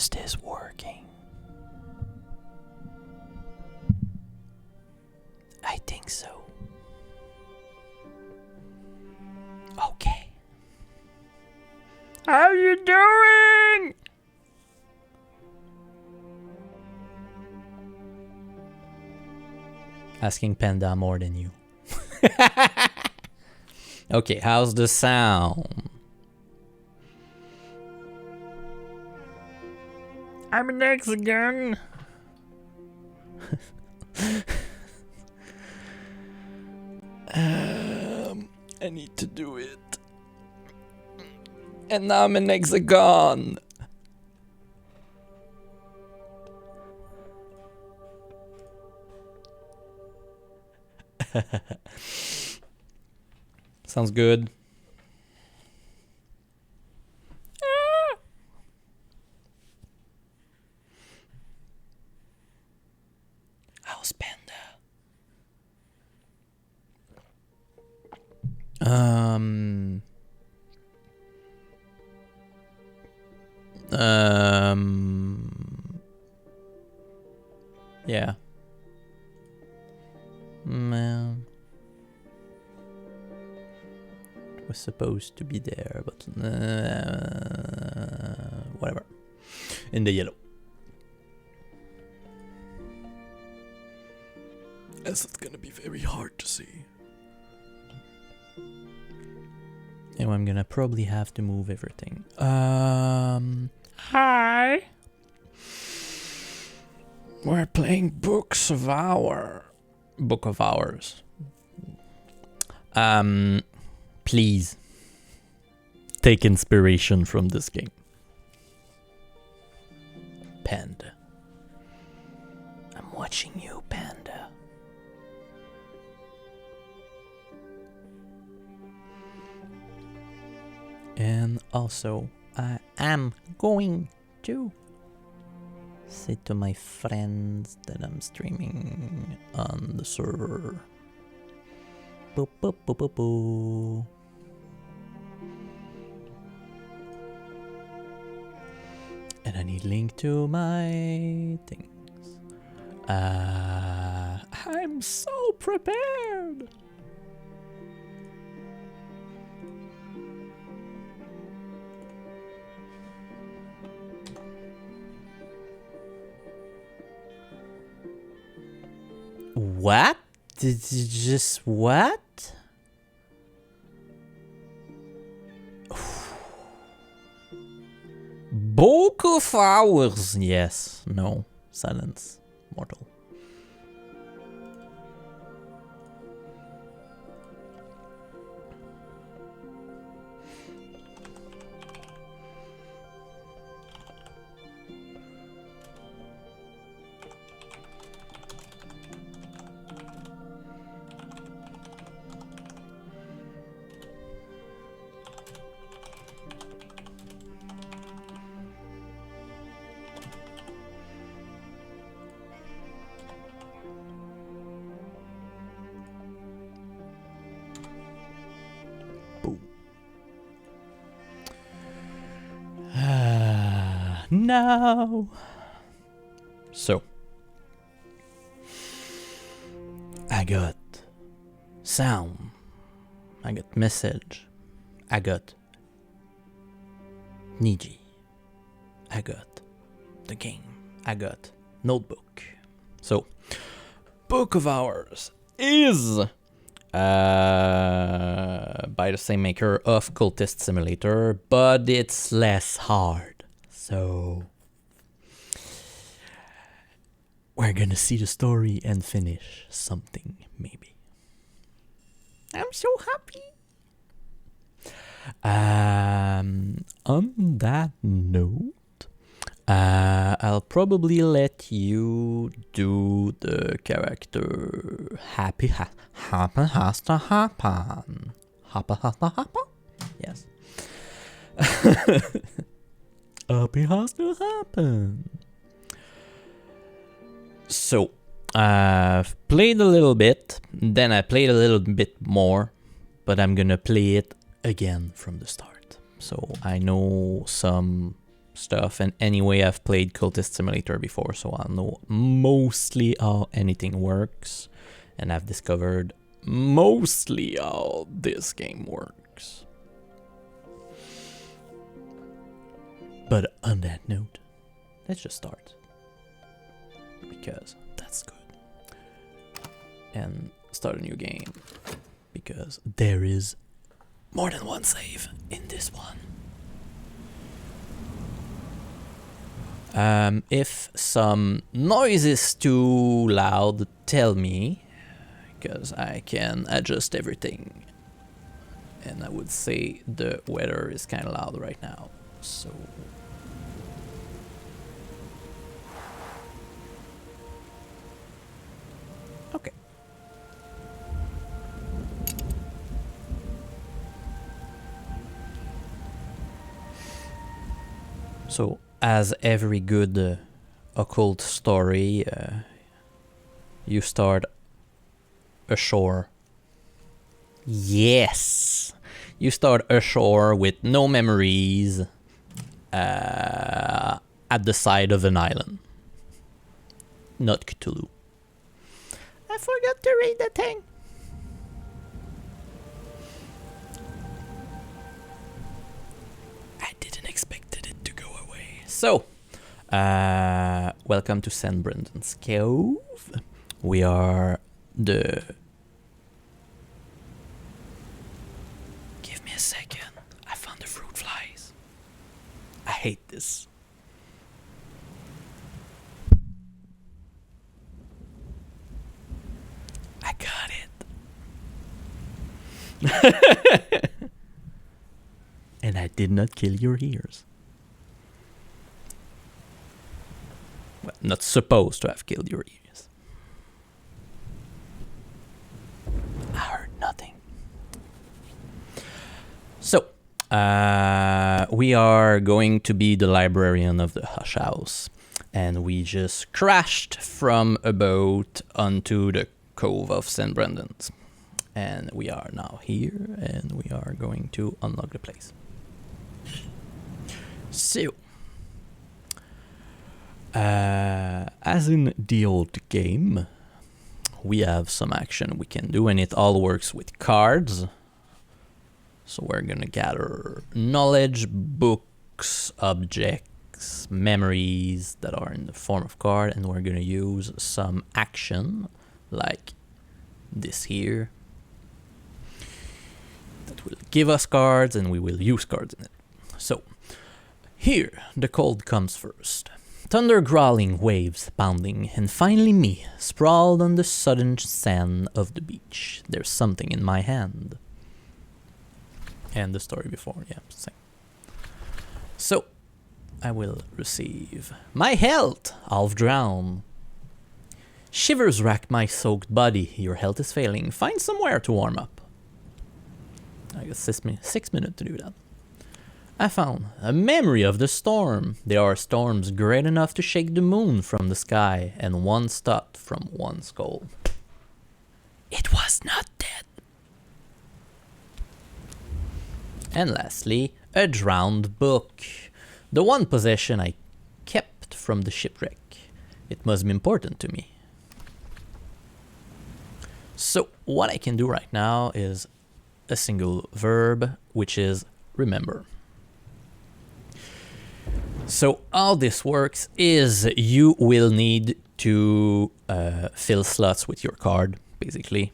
Is this working? I think so. Okay. How you doing? Asking Panda more than you. Okay, how's the sound? I'm an hexagon. I need to do it. And now I'm an hexagon. Sounds good. How's Panda? Yeah. Man. It was supposed to be there, but whatever. In the yellow. As it's gonna be very hard to see. And I'm gonna probably have to move everything. Hi. We're playing Book of Hours. Please take inspiration from this game. Panda. I'm watching you, Panda. And also, I am going to say to my friends that I'm streaming on the server. Boop, boop, boop, boop, boop. And I need link to my things. I'm so prepared. What? Did you just what? Book of Hours. Yes. No. Silence. Mortal. No. So, I got sound. I got message. I got Niji. I got the game. I got notebook. So, Book of Hours is by the same maker of Cultist Simulator, but it's less hard. So, we're gonna see the story and finish something, maybe. I'm so happy. On that note, I'll probably let you do the character happy has to happen. Happen. Yes. Happy has to happen. So, I've played a little bit, then I played a little bit more, but I'm gonna play it again from the start. So I know some stuff, and anyway, I've played Cultist Simulator before, so I know mostly how anything works, and I've discovered mostly how this game works. But on that note, let's just start, because that's good. And start a new game, because there is more than one save in this one. If some noise is too loud, tell me, because I can adjust everything. And I would say the weather is kind of loud right now, so... Okay. So, as every good occult story, you start ashore. Yes! You start ashore with no memories at the side of an island. Not Cthulhu. I forgot to read the thing. I didn't expect it to go away. So, welcome to St. Brendan's Cove. We are the... Give me a second. I found the fruit flies. I hate this. I got it. And I did not kill your ears. Well, not supposed to have killed your ears. I heard nothing. So, we are going to be the librarian of the Hush House. And we just crashed from a boat onto the Cove of St. Brendan's. And we are now here, and we are going to unlock the place. So, as in the old game, we have some action we can do, and it all works with cards. So we're gonna gather knowledge, books, objects, memories that are in the form of card, and we're gonna use some action, like this here, that will give us cards, and we will use cards in it. So, here, the cold comes first. Thunder growling, waves pounding, and finally me, sprawled on the sudden sand of the beach. There's something in my hand. And the story before, yeah, same. So, I will receive my health, half drown. Shivers rack my soaked body. Your health is failing. Find somewhere to warm up. I guess 6 minutes to do that. I found a memory of the storm. There are storms great enough to shake the moon from the sky and one stud from one skull. It was not dead. And lastly, a drowned book. The one possession I kept from the shipwreck. It must be important to me. So, what I can do right now is a single verb, which is remember. So how this works is you will need to fill slots with your card, basically.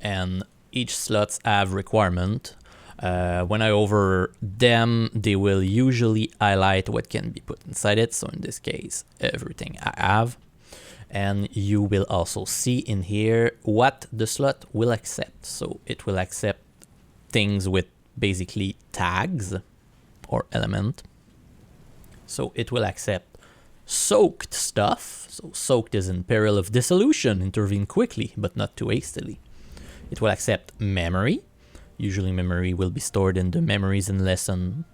And each slots have requirement. When I over them, they will usually highlight what can be put inside it. So in this case, everything I have. And you will also see in here what the slot will accept. So it will accept things with basically tags or element. So it will accept soaked stuff. So soaked is in peril of dissolution. Intervene quickly, but not too hastily. It will accept memory. Usually memory will be stored in the memories and lesson.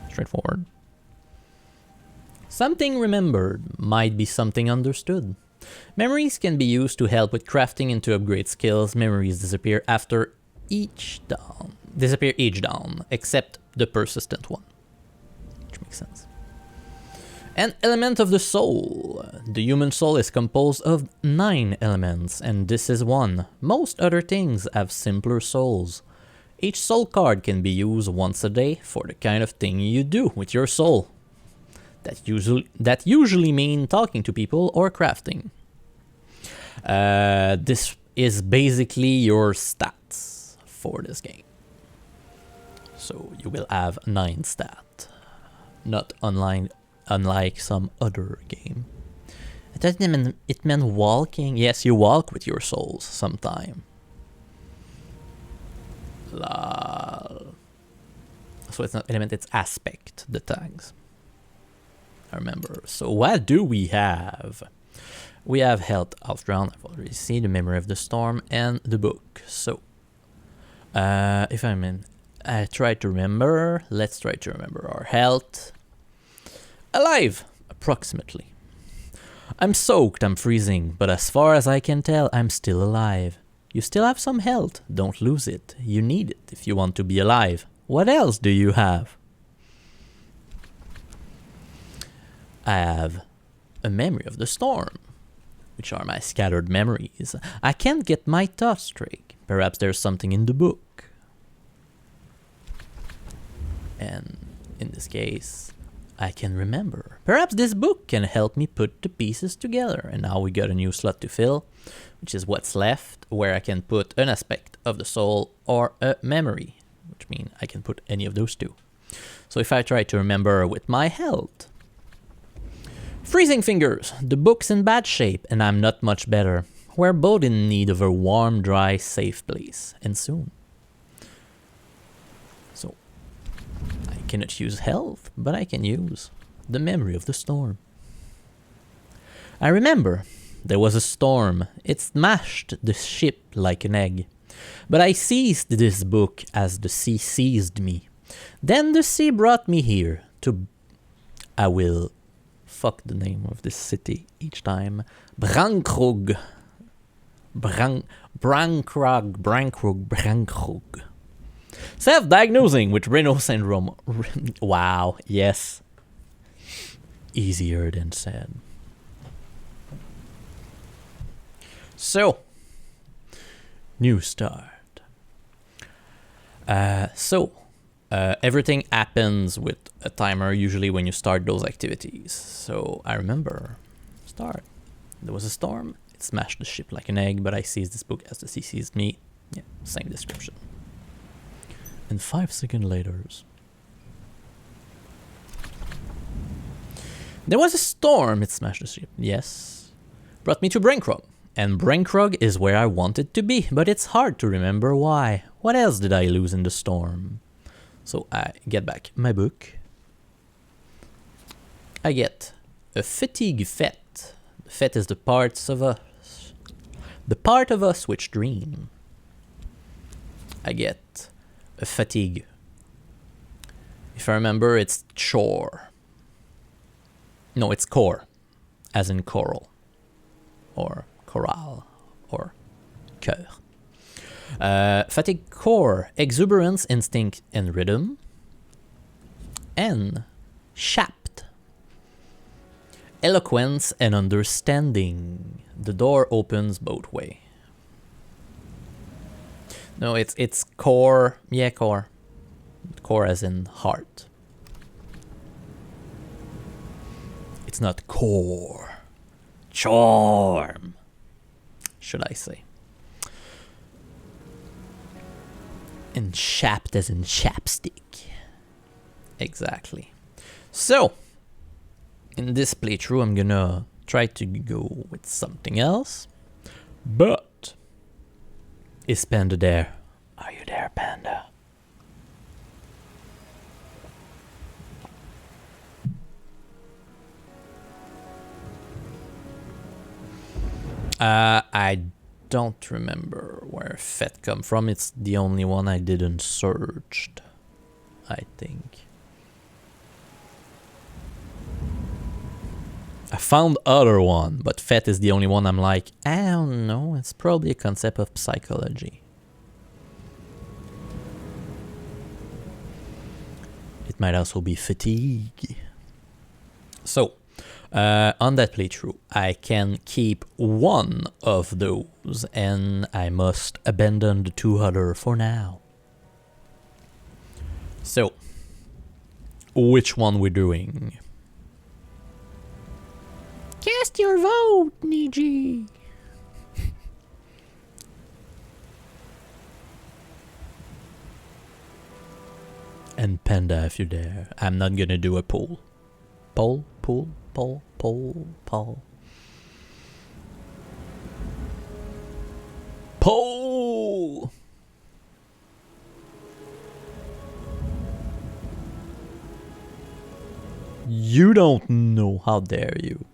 Straightforward. Something remembered might be something understood. Memories can be used to help with crafting and to upgrade skills. Memories disappear after each down, except the persistent one. which makes sense. An element of the soul. The human soul is composed of 9 elements, and this is one. Most other things have simpler souls. Each soul card can be used once a day for the kind of thing you do with your soul. That usually mean talking to people or crafting. This is basically your stats for this game. So you will have 9 stats, not unlike some other game. It meant walking. Yes, you walk with your souls sometime. Lol. So it's not element, it's aspect, the tags. I remember. So what do we have? We have Health Outground, I've already seen, the Memory of the Storm, and the book. So, if I try to remember, let's try to remember our health. Alive, approximately. I'm soaked, I'm freezing, but as far as I can tell, I'm still alive. You still have some health, don't lose it. You need it if you want to be alive. What else do you have? I have a Memory of the Storm, which are my scattered memories. I can't get my thoughts straight. Perhaps there's something in the book. And in this case, I can remember. Perhaps this book can help me put the pieces together. And now we got a new slot to fill, which is what's left, where I can put an aspect of the soul or a memory, which means I can put any of those two. So if I try to remember with my health, freezing fingers, the book's in bad shape and I'm not much better. We're both in need of a warm, dry, safe place, and soon. So, I cannot use health, but I can use the Memory of the Storm. I remember, there was a storm. It smashed the ship like an egg. But I seized this book as the sea seized me. Then the sea brought me here to... I will... fuck the name of this city each time. Brankrug. Brankrug. Self-diagnosing with Raynaud syndrome. Wow, yes. Easier than said. So, new start. Everything happens with a timer usually when you start those activities. So I remember, start. There was a storm, it smashed the ship like an egg, but I seized this book as the sea seized me. Yeah, same description. And 5 seconds later, there was a storm, it smashed the ship, yes. Brought me to Brankrug. And Brankrug is where I wanted to be, but it's hard to remember why. What else did I lose in the storm? So I get back my book. I get a fatigue fet. The fet is the parts of us. The part of us which dream. I get a fatigue. If I remember, it's chore. No, it's core. As in coral. Or chorale. Or cœur. Fatigue core, exuberance, instinct, and rhythm. And shapt, eloquence and understanding. The door opens both way. No, it's core. Yeah, core. Core as in heart. It's not core. Charm, should I say. And chapped as in chapstick. Exactly. So, in this playthrough, I'm gonna try to go with something else. But, is Panda there? Are you there, Panda? I don't remember where Fet come from. It's the only one I didn't search, I think. I found other one, but Fet is the only one I'm like, I don't know, it's probably a concept of psychology. It might also be fatigue. So, on that playthrough, I can keep one of those, and I must abandon the two other for now. So, which one we're doing? Cast your vote, Niji! And Panda, if you're there. I'm not gonna do a poll. Poll. Poll! You don't know, how dare you?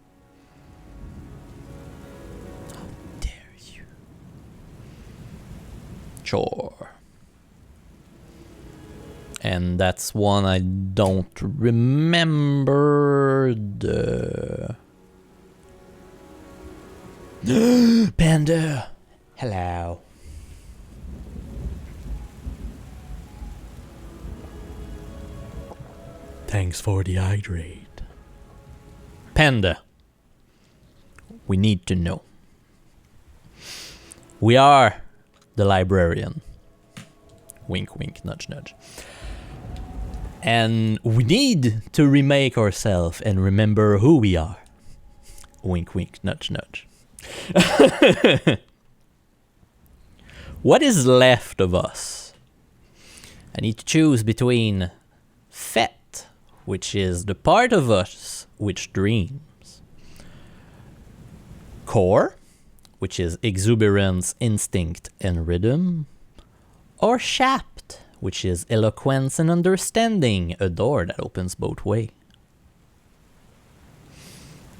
How dare you? Sure. And that's one I don't remember the... Panda! Hello. Thanks for the hydrate. Panda. We need to know. We are the librarian. Wink, wink, nudge, nudge. And we need to remake ourselves and remember who we are. Wink, wink, nudge, nudge. What is left of us? I need to choose between Fet, which is the part of us which dreams. Core, which is exuberance, instinct, and rhythm. Or Shapt, which is eloquence and understanding, a door that opens both ways.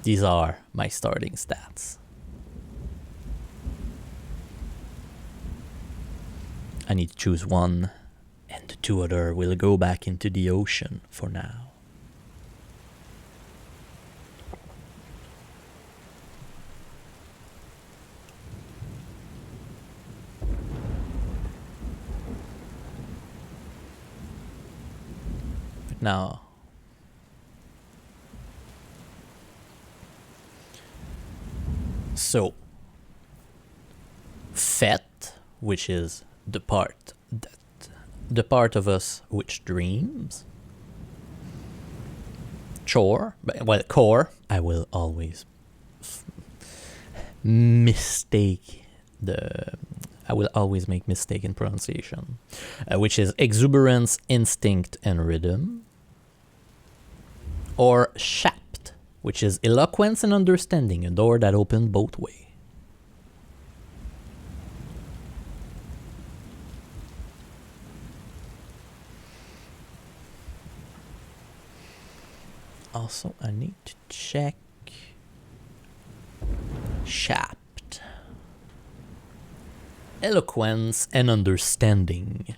These are my starting stats. I need to choose one, and the two other will go back into the ocean for now. But now, so Fet, which is the part of us which dreams. Core, I will always I will always make mistake in pronunciation, which is exuberance, instinct, and rhythm. Or Shapt, which is eloquence and understanding, a door that opens both ways. Also, I need to check Shapt. Eloquence and understanding.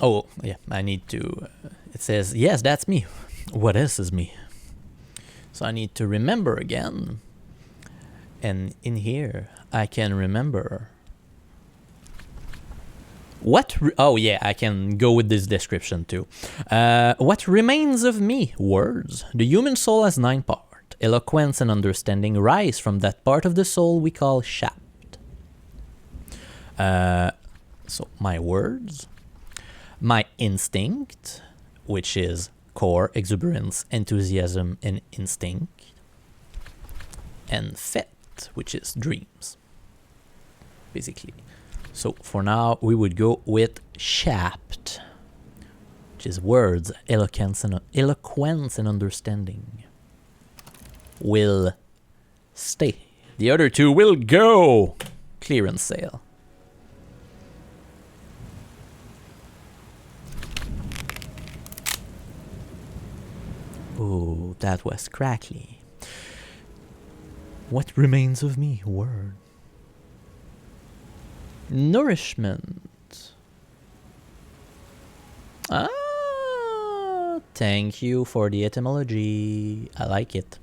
Oh, yeah, I need to... it says, yes, that's me. What else is me? So I need to remember again. And in here, I can remember... oh yeah, I can go with this description too. What remains of me? Words. The human soul has 9 parts. Eloquence and understanding rise from that part of the soul we call Shapt. So my words. My instinct, which is core, exuberance, enthusiasm, and instinct. And Fet, which is dreams. Basically. So for now, we would go with Shapt, which is words, eloquence and understanding. Will stay. The other two will go. Clearance sale. Oh, that was crackly. What remains of me? Word. Nourishment. Ah, thank you for the etymology. I like it.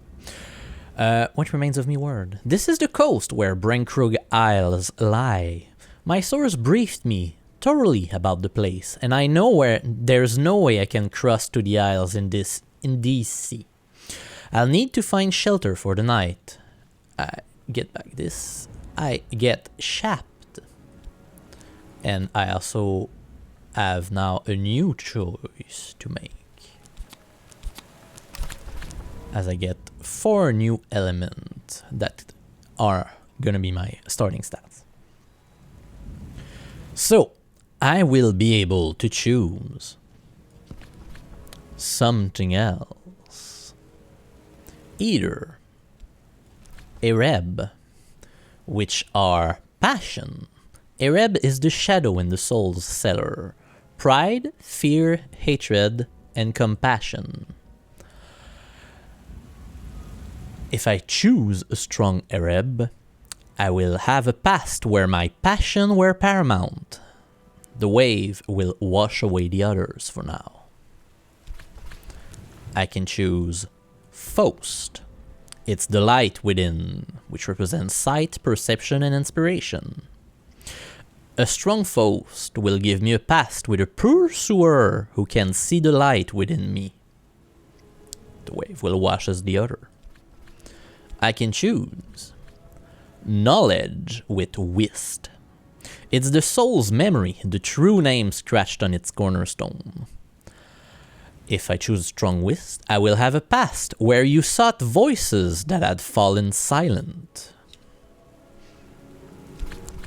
What remains of me? Word. This is the coast where Brankrug Isles lie. My source briefed me thoroughly about the place, and I know where there's no way I can cross to the Isles in this sea. I'll need to find shelter for the night. I get back this. I get shapped. And I also have now a new choice to make. As I get 4 new elements that are gonna be my starting stats. So, I will be able to choose something else. Either Ereb, which are passion. Ereb is the shadow in the soul's cellar. Pride, fear, hatred, and compassion. If I choose a strong Ereb, I will have a past where my passion were paramount. The wave will wash away the others for now. I can choose Faust. It's the light within, which represents sight, perception, and inspiration. A strong Faust will give me a past with a pursuer who can see the light within me. The wave will wash as the other. I can choose Knowledge with Whist. It's the soul's memory, the true name scratched on its cornerstone. If I choose Strong Whist, I will have a past where you sought voices that had fallen silent.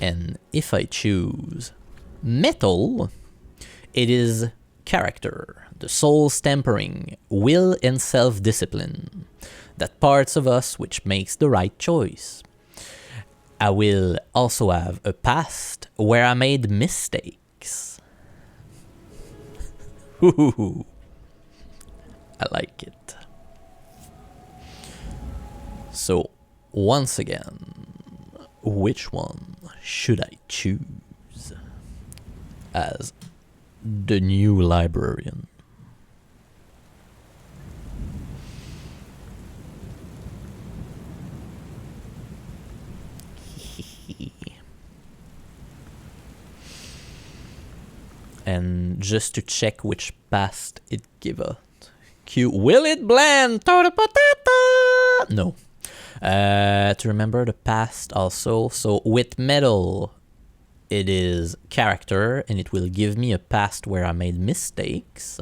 And if I choose Metal, it is character, the soul's tempering, will and self-discipline, that parts of us which makes the right choice. I will also have a past where I made mistakes. Ooh, I like it. So, once again, which one should I choose as the new librarian? And just to check which past it give us. Will it blend? No. To remember the past also. So with metal, it is character, and it will give me a past where I made mistakes.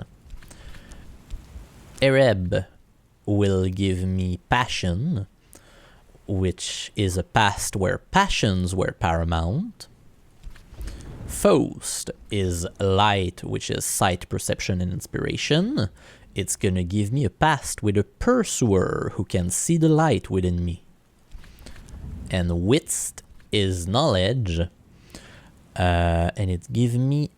Ereb will give me passion, which is a past where passions were paramount. Faust is light, which is sight, perception, and inspiration. It's gonna give me a past with a pursuer who can see the light within me. And Whist is knowledge, and it gives me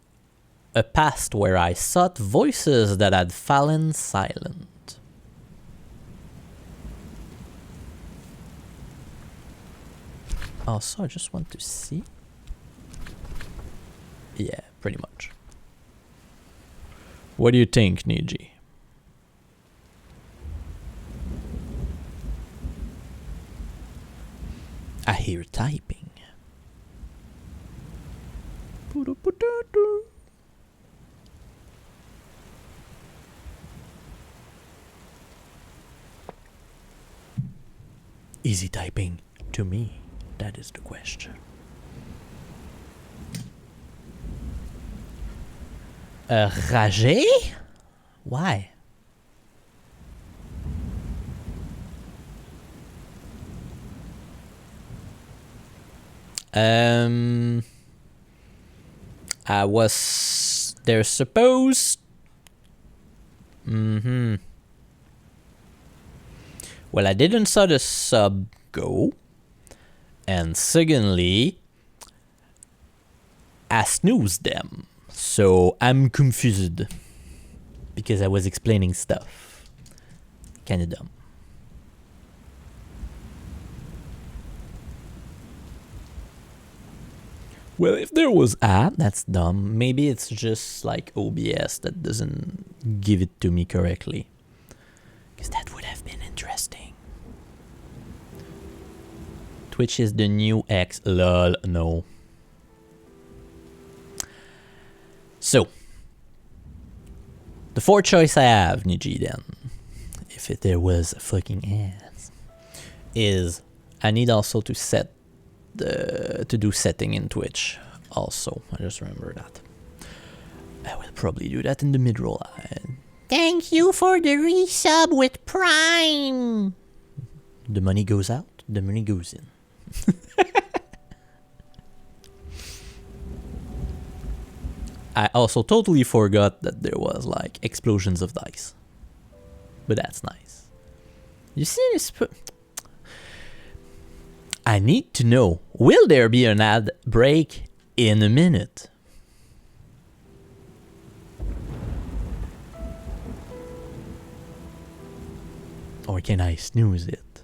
a past where I sought voices that had fallen silent. Also, I just want to see. Yeah, pretty much. What do you think, Niji? I hear typing. Is he typing to me? That is the question. Rage? Why? I was... They're supposed... Well, I didn't saw the sub go. And secondly, I snoozed them. So I'm confused. Because I was explaining stuff. Kinda dumb. Well, if there was that's dumb. Maybe it's just like OBS that doesn't give it to me correctly. Because that would have been interesting. Twitch is the new X. Lol, no. So, the fourth choice I have, Niji, then, if there was a fucking ass, is I need also to do setting in Twitch. Also, I just remember that. I will probably do that in the mid-roll. Thank you for the resub with Prime. The money goes out, the money goes in. I also totally forgot that there was like explosions of dice. But that's nice. You see this? I need to know, will there be an ad break in a minute? Or can I snooze it?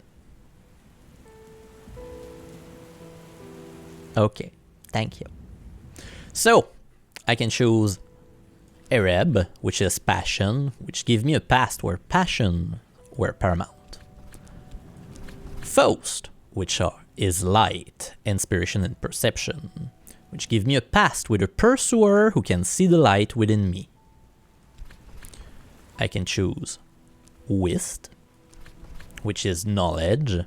Okay, thank you. So, I can choose Ereb, which is passion, which gives me a past where passion were paramount. Faust, which is light, inspiration and perception, which give me a past with a pursuer who can see the light within me. I can choose Whist, which is knowledge,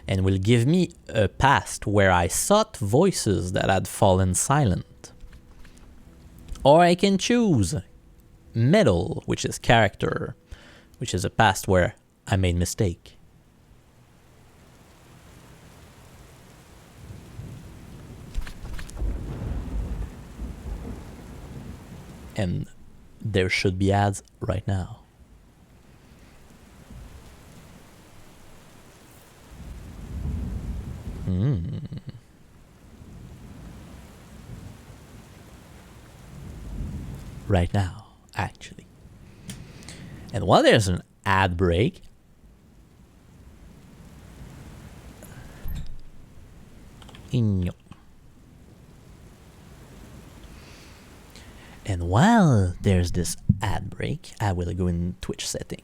and will give me a past where I sought voices that had fallen silent. Or I can choose Metal, which is character, which is a past where I made mistake. And there should be ads right now. Right now, actually. And while there's an ad break, and while there's this ad break, I will go in Twitch setting.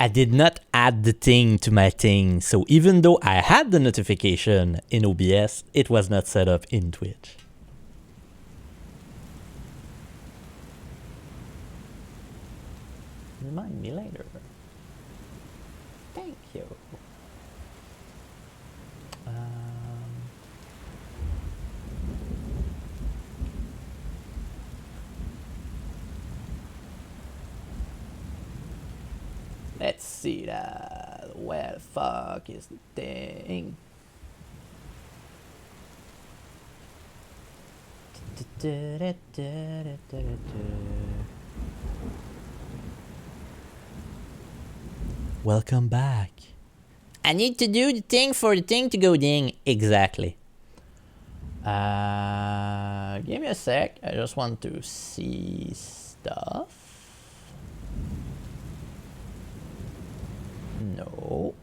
I did not add the thing to my thing, so even though I had the notification in OBS, it was not set up in Twitch. Remind me later. Thank you. Let's see that. Where the fuck is the thing? Welcome back. I need to do the thing for the thing to go ding. Exactly. Give me a sec. I just want to see stuff. No.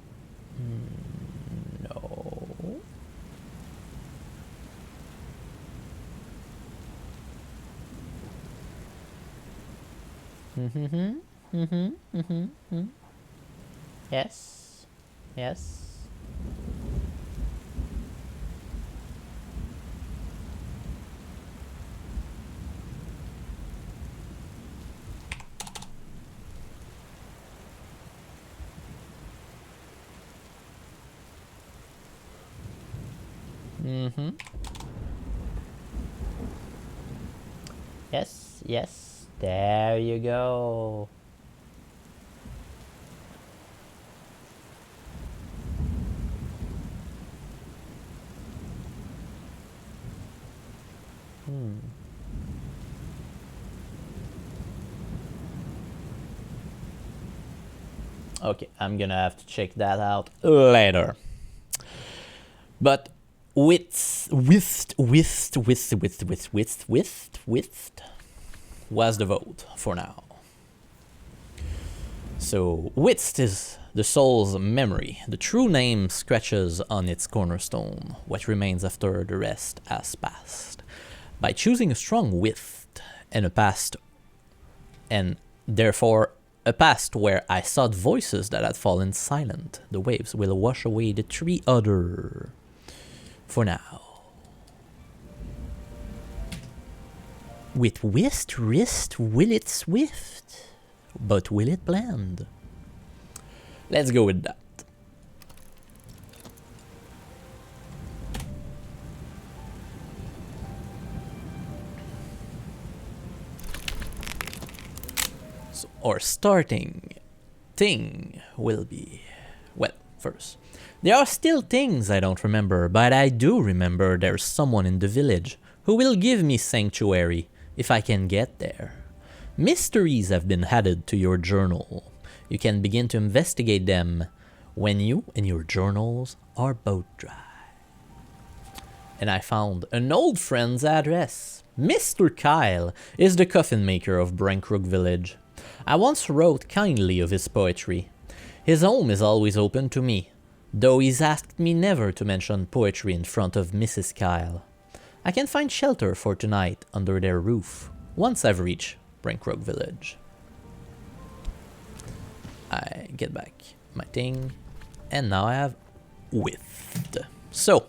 No. Yes. Yes. Yes, yes. There you go. Okay, I'm gonna have to check that out later. But Width was the vote for now. So, width is the soul's memory. The true name scratches on its cornerstone, what remains after the rest has passed. By choosing a strong width and a past, and therefore a past where I sought voices that had fallen silent, the waves will wash away the three other. For now. With wrist, will it swift? But will it blend? Let's go with that. So our starting thing will be, well, first. There are still things I don't remember, but I do remember there's someone in the village who will give me sanctuary if I can get there. Mysteries have been added to your journal. You can begin to investigate them when you and your journals are both dry. And I found an old friend's address. Mr. Kyle is the coffin maker of Brankrook Village. I once wrote kindly of his poetry. His home is always open to me, though he's asked me never to mention poetry in front of Mrs. Kyle. I can find shelter for tonight under their roof, once I've reached Brankrook Village. I get back my thing, and now I have width. So,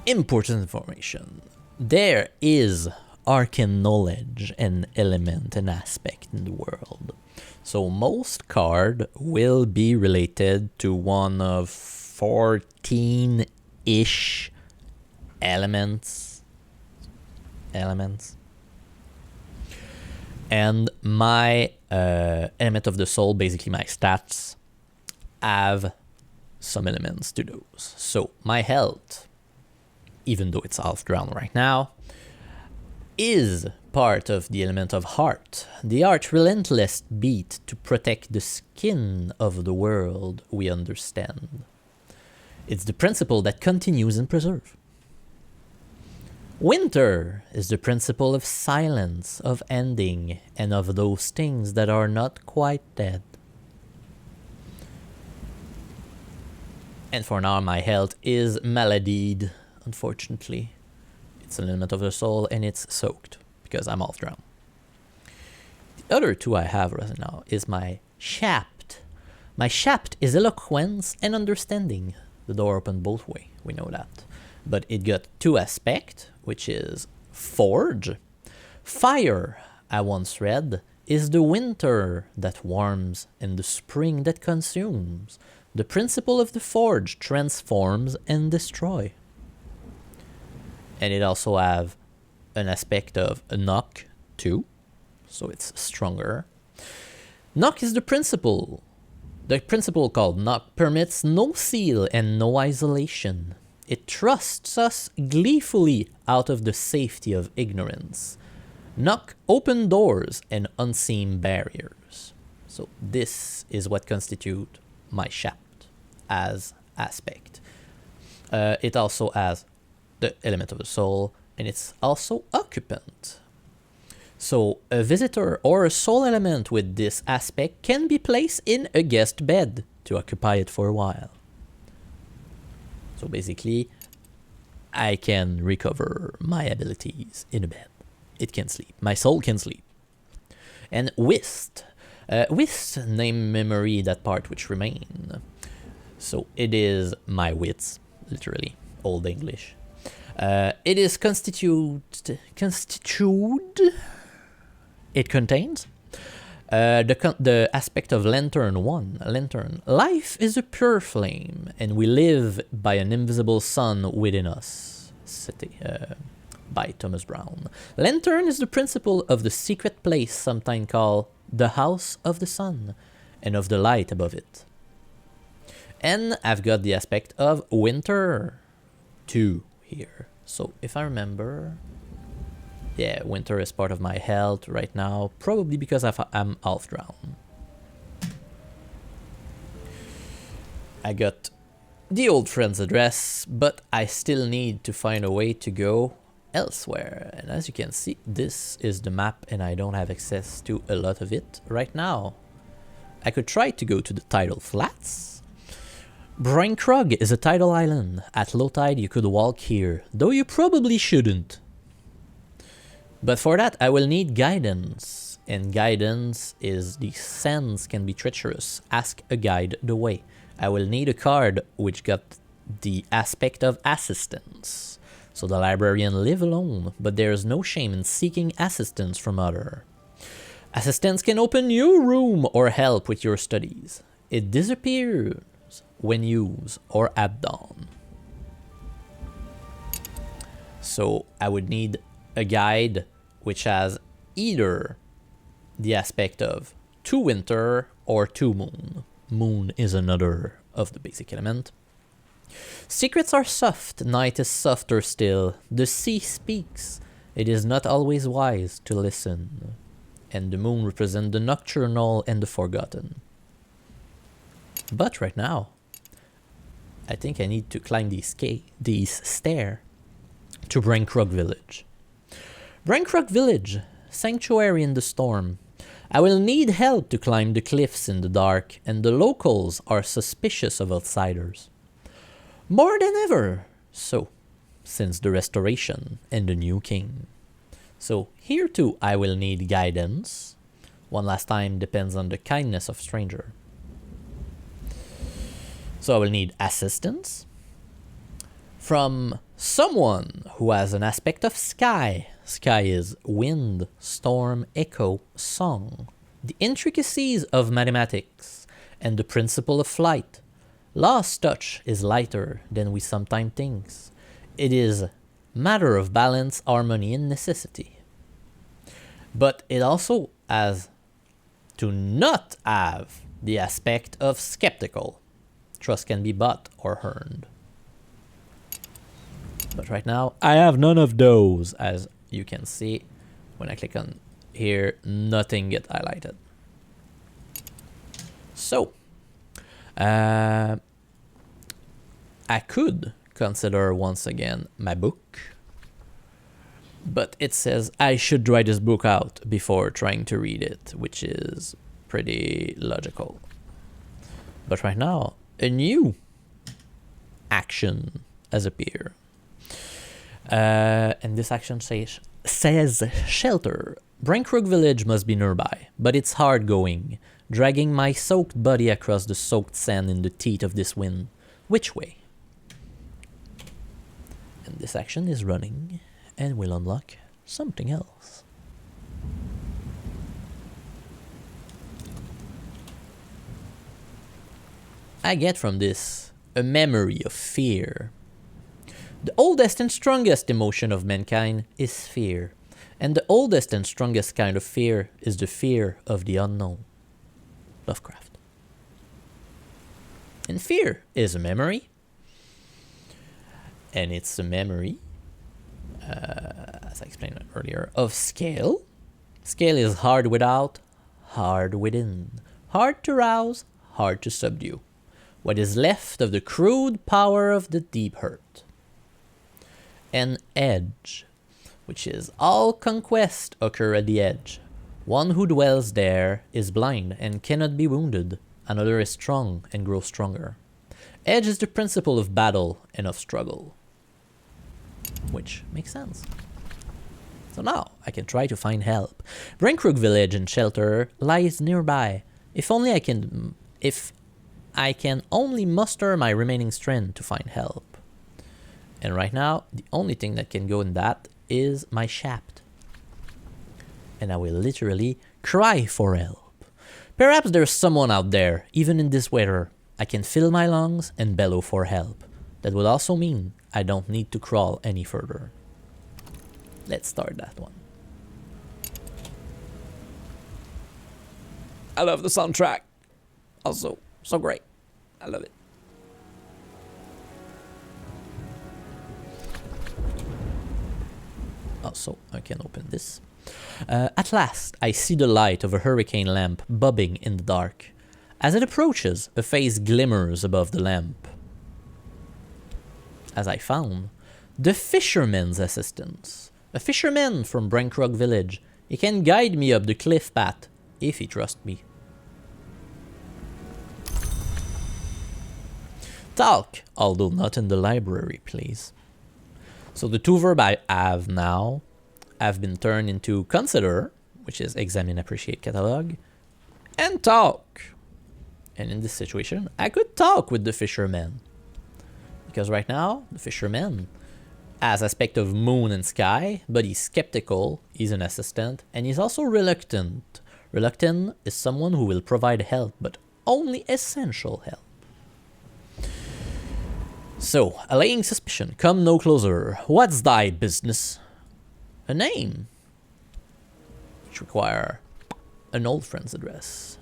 important information. There is arcane knowledge, an element, an aspect in the world. So most card will be related to one of 14-ish elements. And my element of the soul, basically my stats, have some elements to those. So my health, even though it's half drowned right now, is part of the element of heart, the arch relentless beat to protect the skin of the world we understand. It's the principle that continues and preserves. Winter is the principle of silence, of ending, and of those things that are not quite dead. And for now, my health is maladied, unfortunately. It's an element of the soul, and it's soaked, because I'm half drowned. The other two I have right now is my shapt. My shapt is eloquence and understanding. The door opened both ways, we know that. But it got two aspects, which is forge. Fire, I once read, is the winter that warms and the spring that consumes. The principle of the forge transforms and destroys. And it also have an aspect of a knock too, so it's stronger. Knock is the principle. The principle called knock permits no seal and no isolation. It thrusts us gleefully out of the safety of ignorance. Knock open doors and unseen barriers. So this is what constitutes my shapt as aspect. It also has the element of the soul, and it's also occupant. So a visitor or a soul element with this aspect can be placed in a guest bed to occupy it for a while. So basically, I can recover my abilities in a bed. It can sleep. My soul can sleep. And whist. Whist, name memory, that part which remain. So it is my wits, literally, Old English. It is it contains the aspect of lantern 1. Lantern. Life is a pure flame, and we live by an invisible sun within us. City, by Thomas Brown. Lantern is the principle of the secret place, sometimes called the house of the sun, and of the light above it. And I've got the aspect of winter 2 here. So if I remember, yeah, winter is part of my health right now, probably because I'm half drowned. I got the old friend's address, but I still need to find a way to go elsewhere. And as you can see, this is the map and I don't have access to a lot of it right now. I could try to go to the tidal flats. Breinkrug is a tidal island. At low tide you could walk here, though you probably shouldn't. But for that I will need guidance. And guidance is the sands can be treacherous. Ask a guide the way. I will need a card which got the aspect of assistance. So the librarian live alone, but there is no shame in seeking assistance from other. Assistance can open new room or help with your studies. It disappears when used or at dawn. So I would need a guide which has either the aspect of 2 winter or 2 moon. Moon is another of the basic element. Secrets are soft, night is softer still. The sea speaks. It is not always wise to listen. And the moon represents the nocturnal and the forgotten. But right now, I think I need to climb these stairs to Breinkrug village. Breinkrug village, sanctuary in the storm. I will need help to climb the cliffs in the dark, and the locals are suspicious of outsiders. More than ever, so, since the restoration and the new king. So here too I will need guidance. One last time depends on the kindness of stranger. So I will need assistance from someone who has an aspect of sky. Sky is wind, storm, echo, song. The intricacies of mathematics and the principle of flight. Law's touch is lighter than we sometimes think. It is matter of balance, harmony, and necessity. But it also has to not have the aspect of skeptical. Trust can be bought or earned. But right now, I have none of those. As you can see, when I click on here, nothing gets highlighted. So, I could consider once again my book, but it says I should try this book out before trying to read it, which is pretty logical. But right now, a new action has appeared. And this action says shelter. Breinkrug village must be nearby, but it's hard going, dragging my soaked body across the soaked sand in the teeth of this wind. Which way? And this action is running and will unlock something else. I get from this a memory of fear. The oldest and strongest emotion of mankind is fear, and the oldest and strongest kind of fear is the fear of the unknown. Lovecraft. And fear is a memory, and it's a memory, as I explained earlier, of scale. Scale is hard without, hard within, hard to rouse, hard to subdue. What is left of the crude power of the deep hurt. An edge, which is all conquest occur at the edge. One who dwells there is blind and cannot be wounded. Another is strong and grows stronger. Edge is the principle of battle and of struggle. Which makes sense. So now I can try to find help. Breinkrug village and shelter lies nearby. If I can only muster my remaining strength to find help. And right now, the only thing that can go in that is my shaft. And I will literally cry for help. Perhaps there's someone out there, even in this weather. I can fill my lungs and bellow for help. That would also mean I don't need to crawl any further. Let's start that one. I love the soundtrack. Also, so great. I love it. Also, I can open this. At last, I see the light of a hurricane lamp bobbing in the dark. As it approaches, a face glimmers above the lamp. as I found, the fisherman's assistance. A fisherman from Brankrug village. He can guide me up the cliff path, if he trusts me. Talk, although not in the library, please. So the two verbs I have now have been turned into consider, which is examine, appreciate, catalog, and talk. And in this situation, I could talk with the fisherman. Because right now, the fisherman has aspect of moon and sky, but he's skeptical, he's an assistant, and he's also reluctant. Reluctant is someone who will provide help, but only essential help. So, allaying suspicion, come no closer. What's thy business? A name, which require an old friend's address.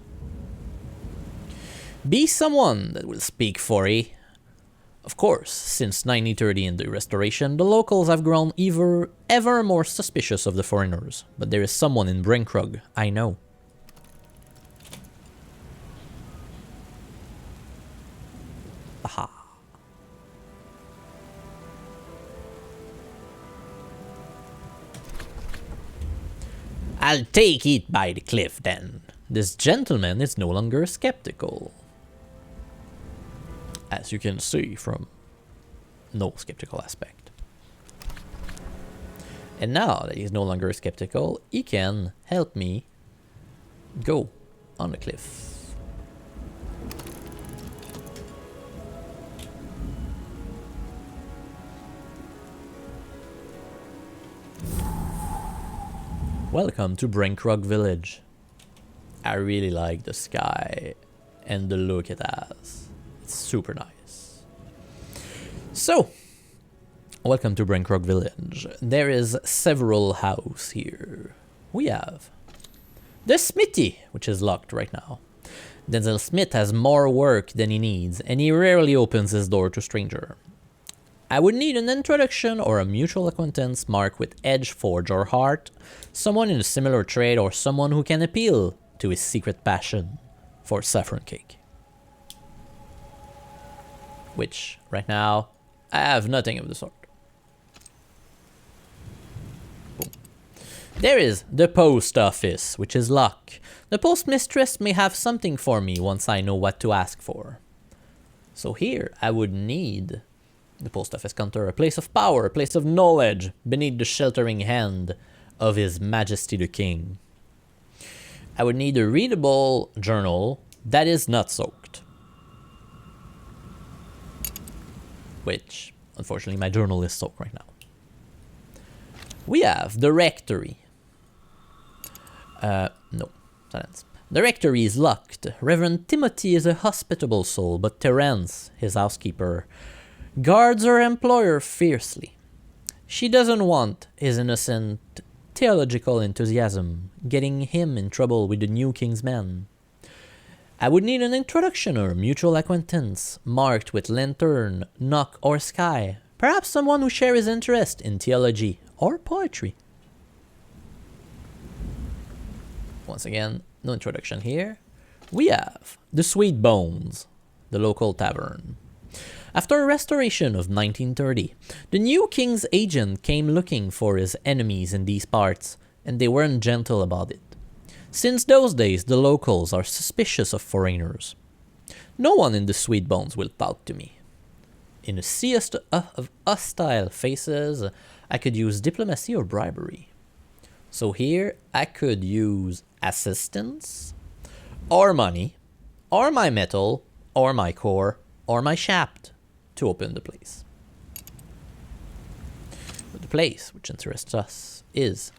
Be someone that will speak for ye. Of course, since 1930 and the Restoration, the locals have grown ever more suspicious of the foreigners. But there is someone in Brankrug I know. Aha. I'll take it by the cliff then. This gentleman is no longer skeptical. As you can see from no skeptical aspect. And now that he's no longer skeptical, he can help me go on the cliff. Welcome to Brankrug village. I really like the sky and the look it has. It's super nice. So, welcome to Brankrug village. There is several houses here. We have the smithy, which is locked right now. Denzel Smith has more work than he needs, and he rarely opens his door to stranger. I would need an introduction or a mutual acquaintance marked with Edge, Forge, or Heart, someone in a similar trade or someone who can appeal to his secret passion for saffron cake. Which, right now, I have nothing of the sort. Boom. There is the post office, which is locked. The postmistress may have something for me once I know what to ask for. So here, I would need the post office counter, a place of power, a place of knowledge, beneath the sheltering hand of His Majesty the King. I would need a readable journal that is not soaked. Which, unfortunately, my journal is soaked right now. We have the rectory. No, silence. The rectory is locked. Reverend Timothy is a hospitable soul, but Terence, his housekeeper, guards her employer fiercely. She doesn't want his innocent theological enthusiasm getting him in trouble with the new king's men. I would need an introduction or mutual acquaintance marked with lantern, knock, or sky. Perhaps someone who shares his interest in theology or poetry. Once again, no introduction here. We have the Sweet Bones, the local tavern. After a restoration of 1930, the new king's agent came looking for his enemies in these parts, and they weren't gentle about it. Since those days, the locals are suspicious of foreigners. No one in the Sweet Bones will talk to me. In a sea of hostile faces, I could use diplomacy or bribery. So here, I could use assistance, or money, or my metal, or my core, or my shaft to open the place. But the place which interests us is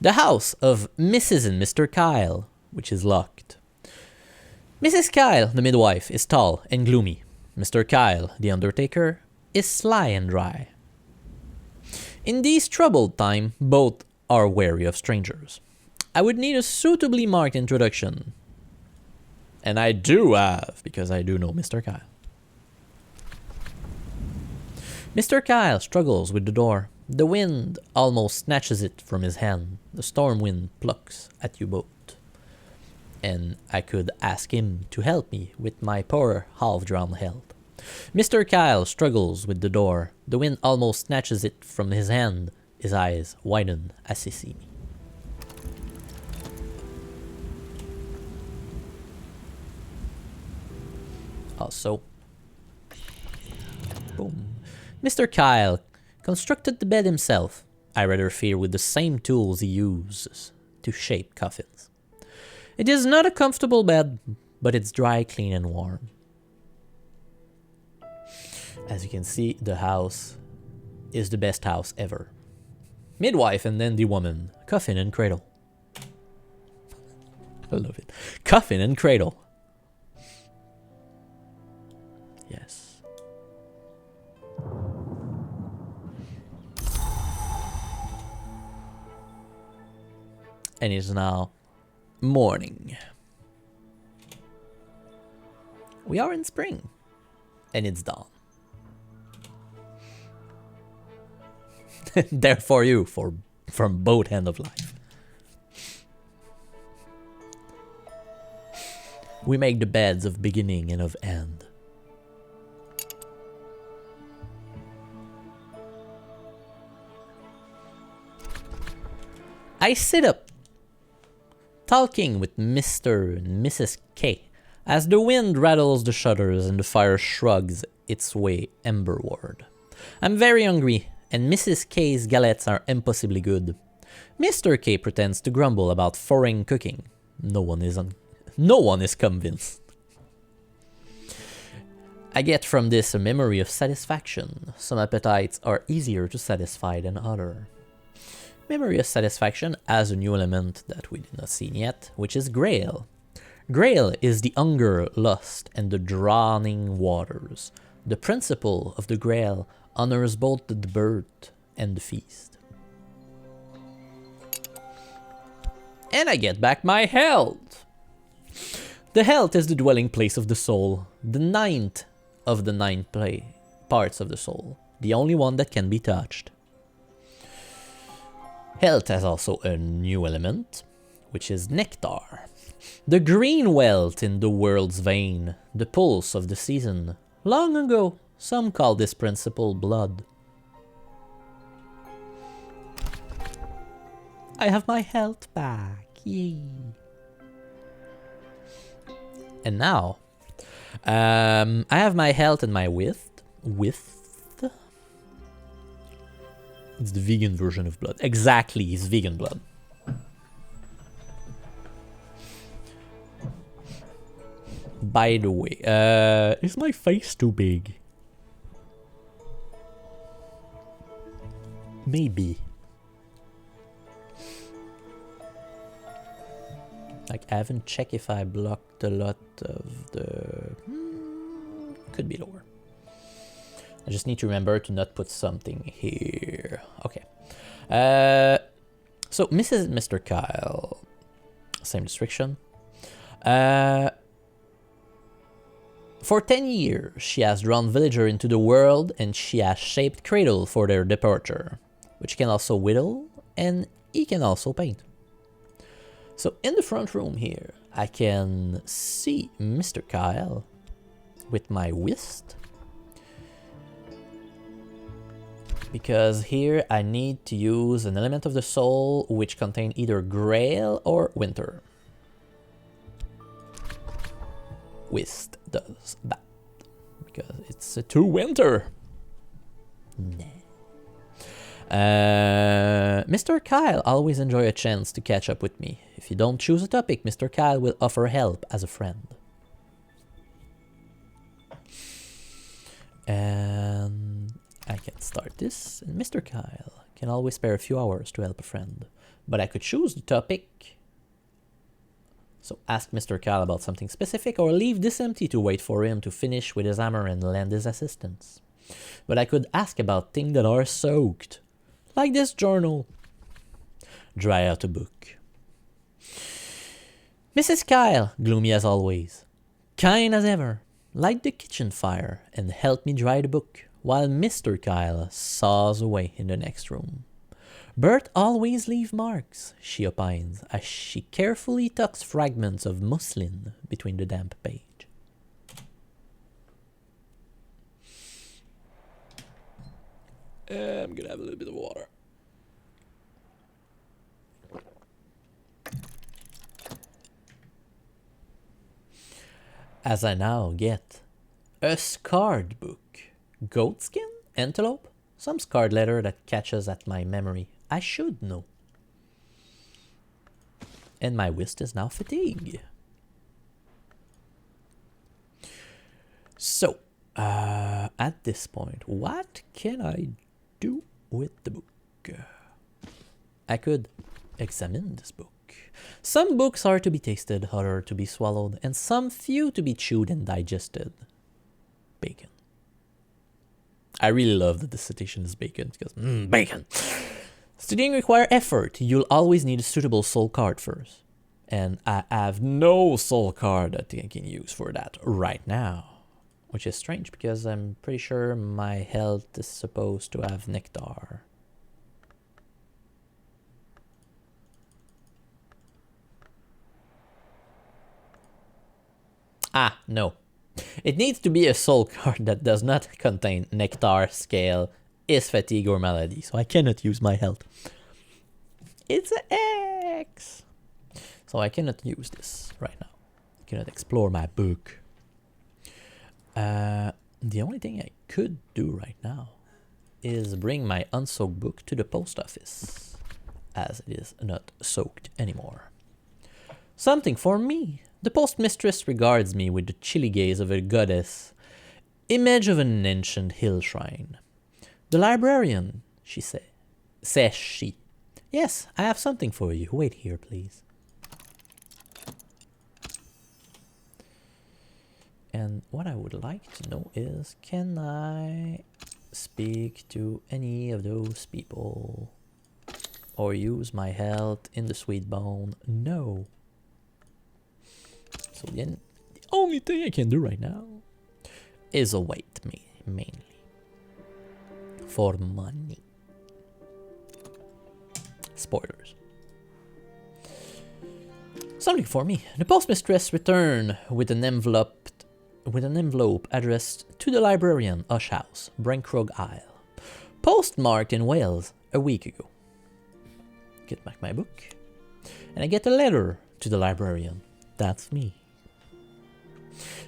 the house of Mrs. and Mr. Kyle, which is locked. Mrs. Kyle, the midwife, is tall and gloomy. Mr. Kyle, the undertaker, is sly and dry. In these troubled times, both are wary of strangers. I would need a suitably marked introduction. And I do have, because I do know Mr. Kyle. Mr. Kyle struggles with the door. The wind almost snatches it from his hand. The storm wind plucks at you both. And I could ask him to help me with my poor half-drowned health. Mr. Kyle struggles with the door. The wind almost snatches it from his hand. His eyes widen as he sees me. Also, boom. Mr. Kyle constructed the bed himself. I rather fear with the same tools he uses to shape coffins. It is not a comfortable bed, but it's dry, clean, and warm. As you can see, the house is the best house ever. Midwife and then the woman. Coffin and cradle. I love it. Coffin and cradle. Yes. And it's now morning. We are in spring. And it's dawn. There for you, from both ends of life. We make the beds of beginning and of end. I sit up, talking with Mr. and Mrs. K, as the wind rattles the shutters and the fire shrugs its way emberward. I'm very hungry, and Mrs. K's galettes are impossibly good. Mr. K pretends to grumble about foreign cooking. No one is convinced. I get from this a memory of satisfaction. Some appetites are easier to satisfy than others. Memory of satisfaction has a new element that we did not see yet, which is Grail. Grail is the hunger, lust, and the drowning waters. The principle of the Grail honors both the birth and the feast. And I get back my health. The health is the dwelling place of the soul, the ninth of the nine parts of the soul, the only one that can be touched. Health has also a new element, which is nectar. The green wealth in the world's vein, the pulse of the season. Long ago, some call this principle blood. I have my health back, yay. And now, I have my health and my width. It's the vegan version of blood. Exactly, it's vegan blood. By the way, is my face too big? Maybe. Like, I haven't checked if I blocked a lot of the... could be lower. I just need to remember to not put something here. Okay. So, Mrs. and Mr. Kyle. Same restriction. For 10 years, she has drawn villager into the world, and she has shaped cradle for their departure, which can also whittle, and he can also paint. So in the front room here, I can see Mr. Kyle with my whist, because here I need to use an element of the soul which contain either Grail or Winter. Whist does that because it's a 2 Winter. Nah. Mr. Kyle always enjoy a chance to catch up with me. If you don't choose a topic, Mr. Kyle will offer help as a friend. And I can start this, and Mr. Kyle can always spare a few hours to help a friend. But I could choose the topic. So ask Mr. Kyle about something specific, or leave this empty to wait for him to finish with his hammer and lend his assistance. But I could ask about things that are soaked, like this journal. Dry out a book. Mrs. Kyle, gloomy as always, kind as ever, light the kitchen fire and help me dry the book, while Mr. Kyle saws away in the next room. Bert always leave marks, she opines, as she carefully tucks fragments of muslin between the damp page. I'm gonna have a little bit of water. As I now get a scarred book. Goatskin? Antelope? Some scarred letter that catches at my memory. I should know. And my whist is now fatigue. So, at this point, what can I do with the book? I could examine this book. Some books are to be tasted, others to be swallowed, and some few to be chewed and digested. Bacon. I really love that the citation is bacon, because, bacon! Studying requires effort. You'll always need a suitable soul card first. And I have no soul card that I can use for that right now. Which is strange, because I'm pretty sure my health is supposed to have nectar. Ah, no. It needs to be a soul card that does not contain nectar, scale, is fatigue, or malady, so I cannot use my health. It's an X! So I cannot use this right now. I cannot explore my book. The only thing I could do right now is bring my unsoaked book to the post office, as it is not soaked anymore. Something for me. The postmistress regards me with the chilly gaze of a goddess, image of an ancient hill shrine. The librarian, says she. Yes, I have something for you. Wait here, please. And what I would like to know is, can I speak to any of those people? Or use my health in the sweet bone? No. So the only thing I can do right now is await me, mainly. For money. Spoilers. Something for me. The postmistress returned with an envelope addressed to the librarian, Ush House, Brancrog Isle. Postmarked in Wales a week ago. Get back my book. And I get a letter to the librarian. That's me.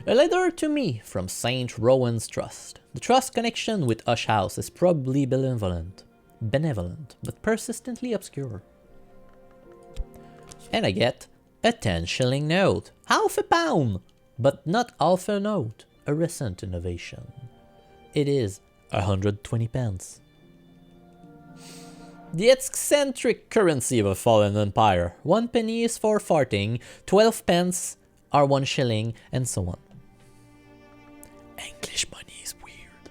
A letter to me from St. Rowan's Trust. The trust connection with Ush House is probably benevolent, but persistently obscure. And I get a 10-shilling note. Half a pound! But not half a note. A recent innovation. It is 120 pence. The eccentric currency of a fallen empire. 1 penny is for farting, 12 pence are 1 shilling, and so on. English money is weird.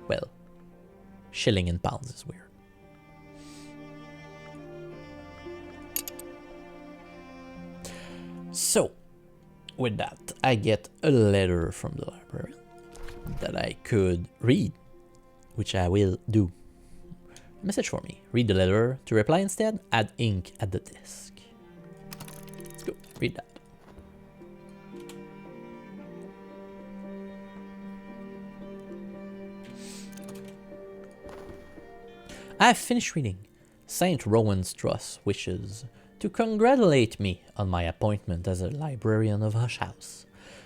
Well, shilling and pounds is weird. So, with that, I get a letter from the librarian that I could read, which I will do. Message for me. Read the letter. To reply instead, add ink at the desk. Let's go. Read that. I have finished reading. St. Rowan's Trust wishes to congratulate me on my appointment as a librarian of Ush House.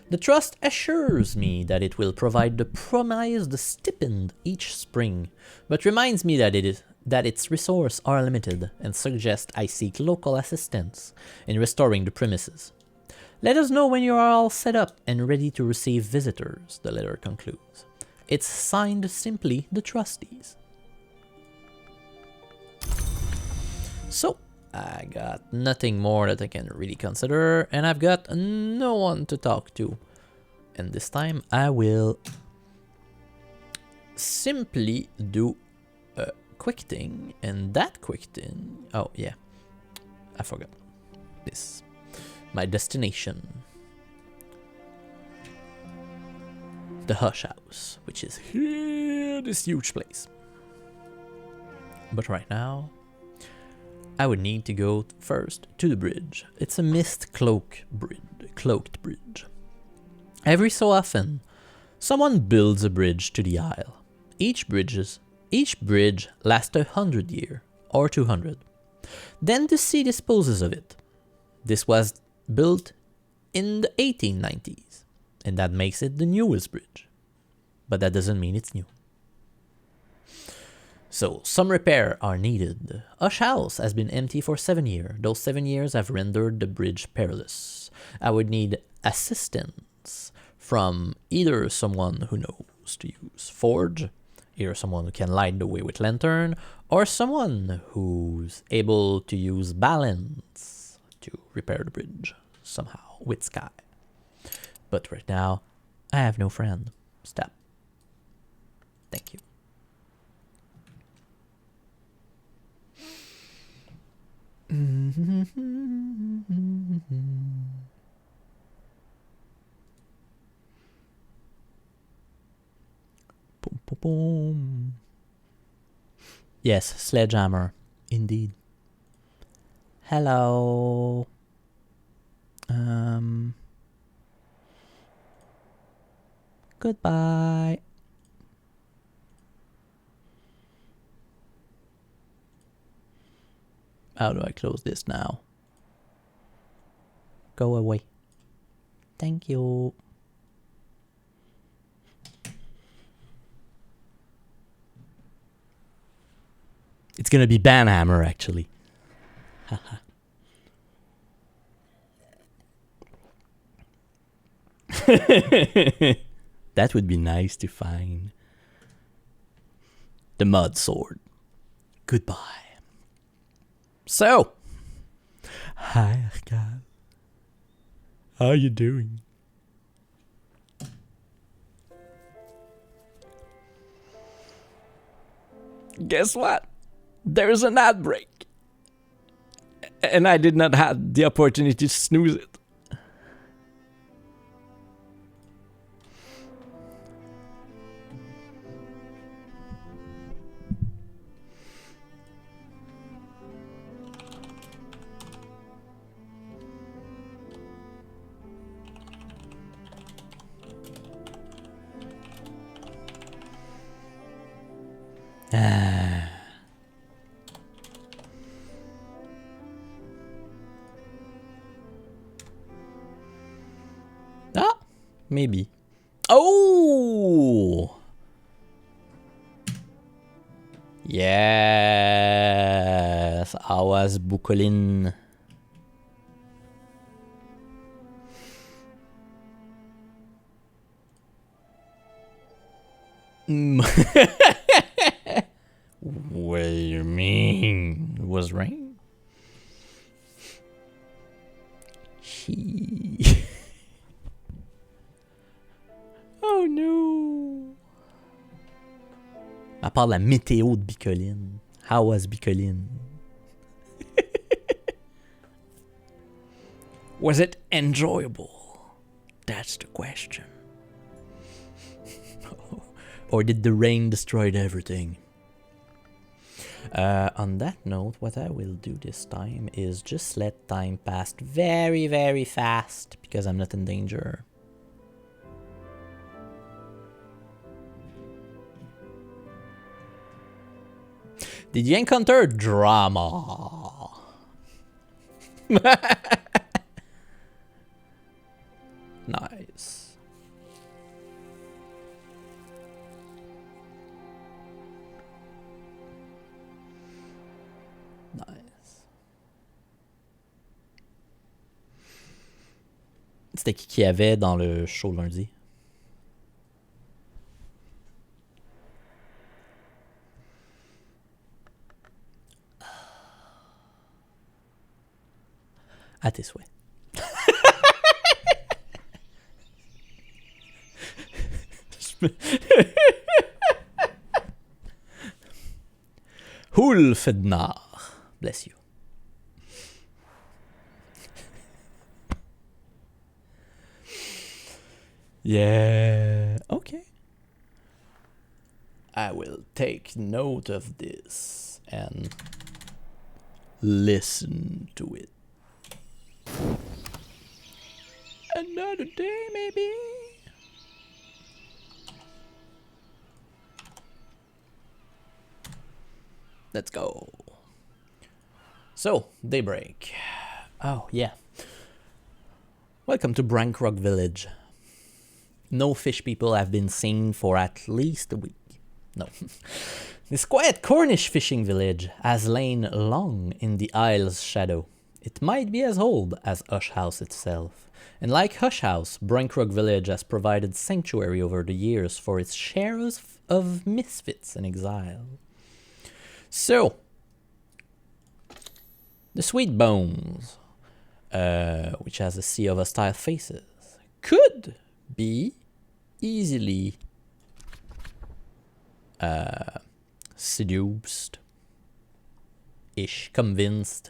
The trust assures me that it will provide the promised stipend each spring, but reminds me that its resources are limited and suggests I seek local assistance in restoring the premises. Let us know when you are all set up and ready to receive visitors, the letter concludes. It's signed simply the trustees. So, I got nothing more that I can really consider, and I've got no one to talk to. And this time I will simply do a quick thing, and that quick thing... Oh, yeah. I forgot. This. My destination. The Ush House, which is here, this huge place. But right now, I would need to go first to the bridge. It's a cloaked bridge. Every so often, someone builds a bridge to the Isle. Each bridge lasts 100 years or 200. Then the sea disposes of it. This was built in the 1890s, and that makes it the newest bridge. But that doesn't mean it's new. So, some repair are needed. Hush House has been empty for 7 years. Those 7 years have rendered the bridge perilous. I would need assistance from either someone who knows to use forge, either someone who can light the way with lantern, or someone who's able to use balance to repair the bridge somehow with Sky. But right now, I have no friend. Stop. Thank you. Boom, boom, boom. Yes, sledgehammer, indeed. Hello. Goodbye. How do I close this now? Go away. Thank you. It's gonna be Banhammer, actually. That would be nice to find. The mud sword. Goodbye. So, hi Arcade. How you doing? Guess what? There's an ad break. And I did not have the opportunity to snooze it. Maybe. Oh! Yes, Awas Bukolin. What do you mean? It was rain? Oh no! À part la météo de Bicoline. How was Bicoline? Was it enjoyable? That's the question. Or did the rain destroy everything? On that note, what I will do this time is just let time pass very, very fast because I'm not in danger. Did you encounter drama? Nice. Nice. C'était qui qu'il y avait dans le show lundi? À tes souhaits. Hulfednar. Bless you. Yeah. Okay. I will take note of this and listen to it. Another day, maybe. Let's go. So, daybreak. Oh, yeah. Welcome to Brankrog Village. No fish people have been seen for at least a week. No. This quiet Cornish fishing village has lain long in the Isle's shadow. It might be as old as Hush House itself. And like Hush House, Brankrog Village has provided sanctuary over the years for its shares of misfits and exile. So, the Sweet Bones, which has a sea of hostile faces, could be easily seduced-ish, convinced,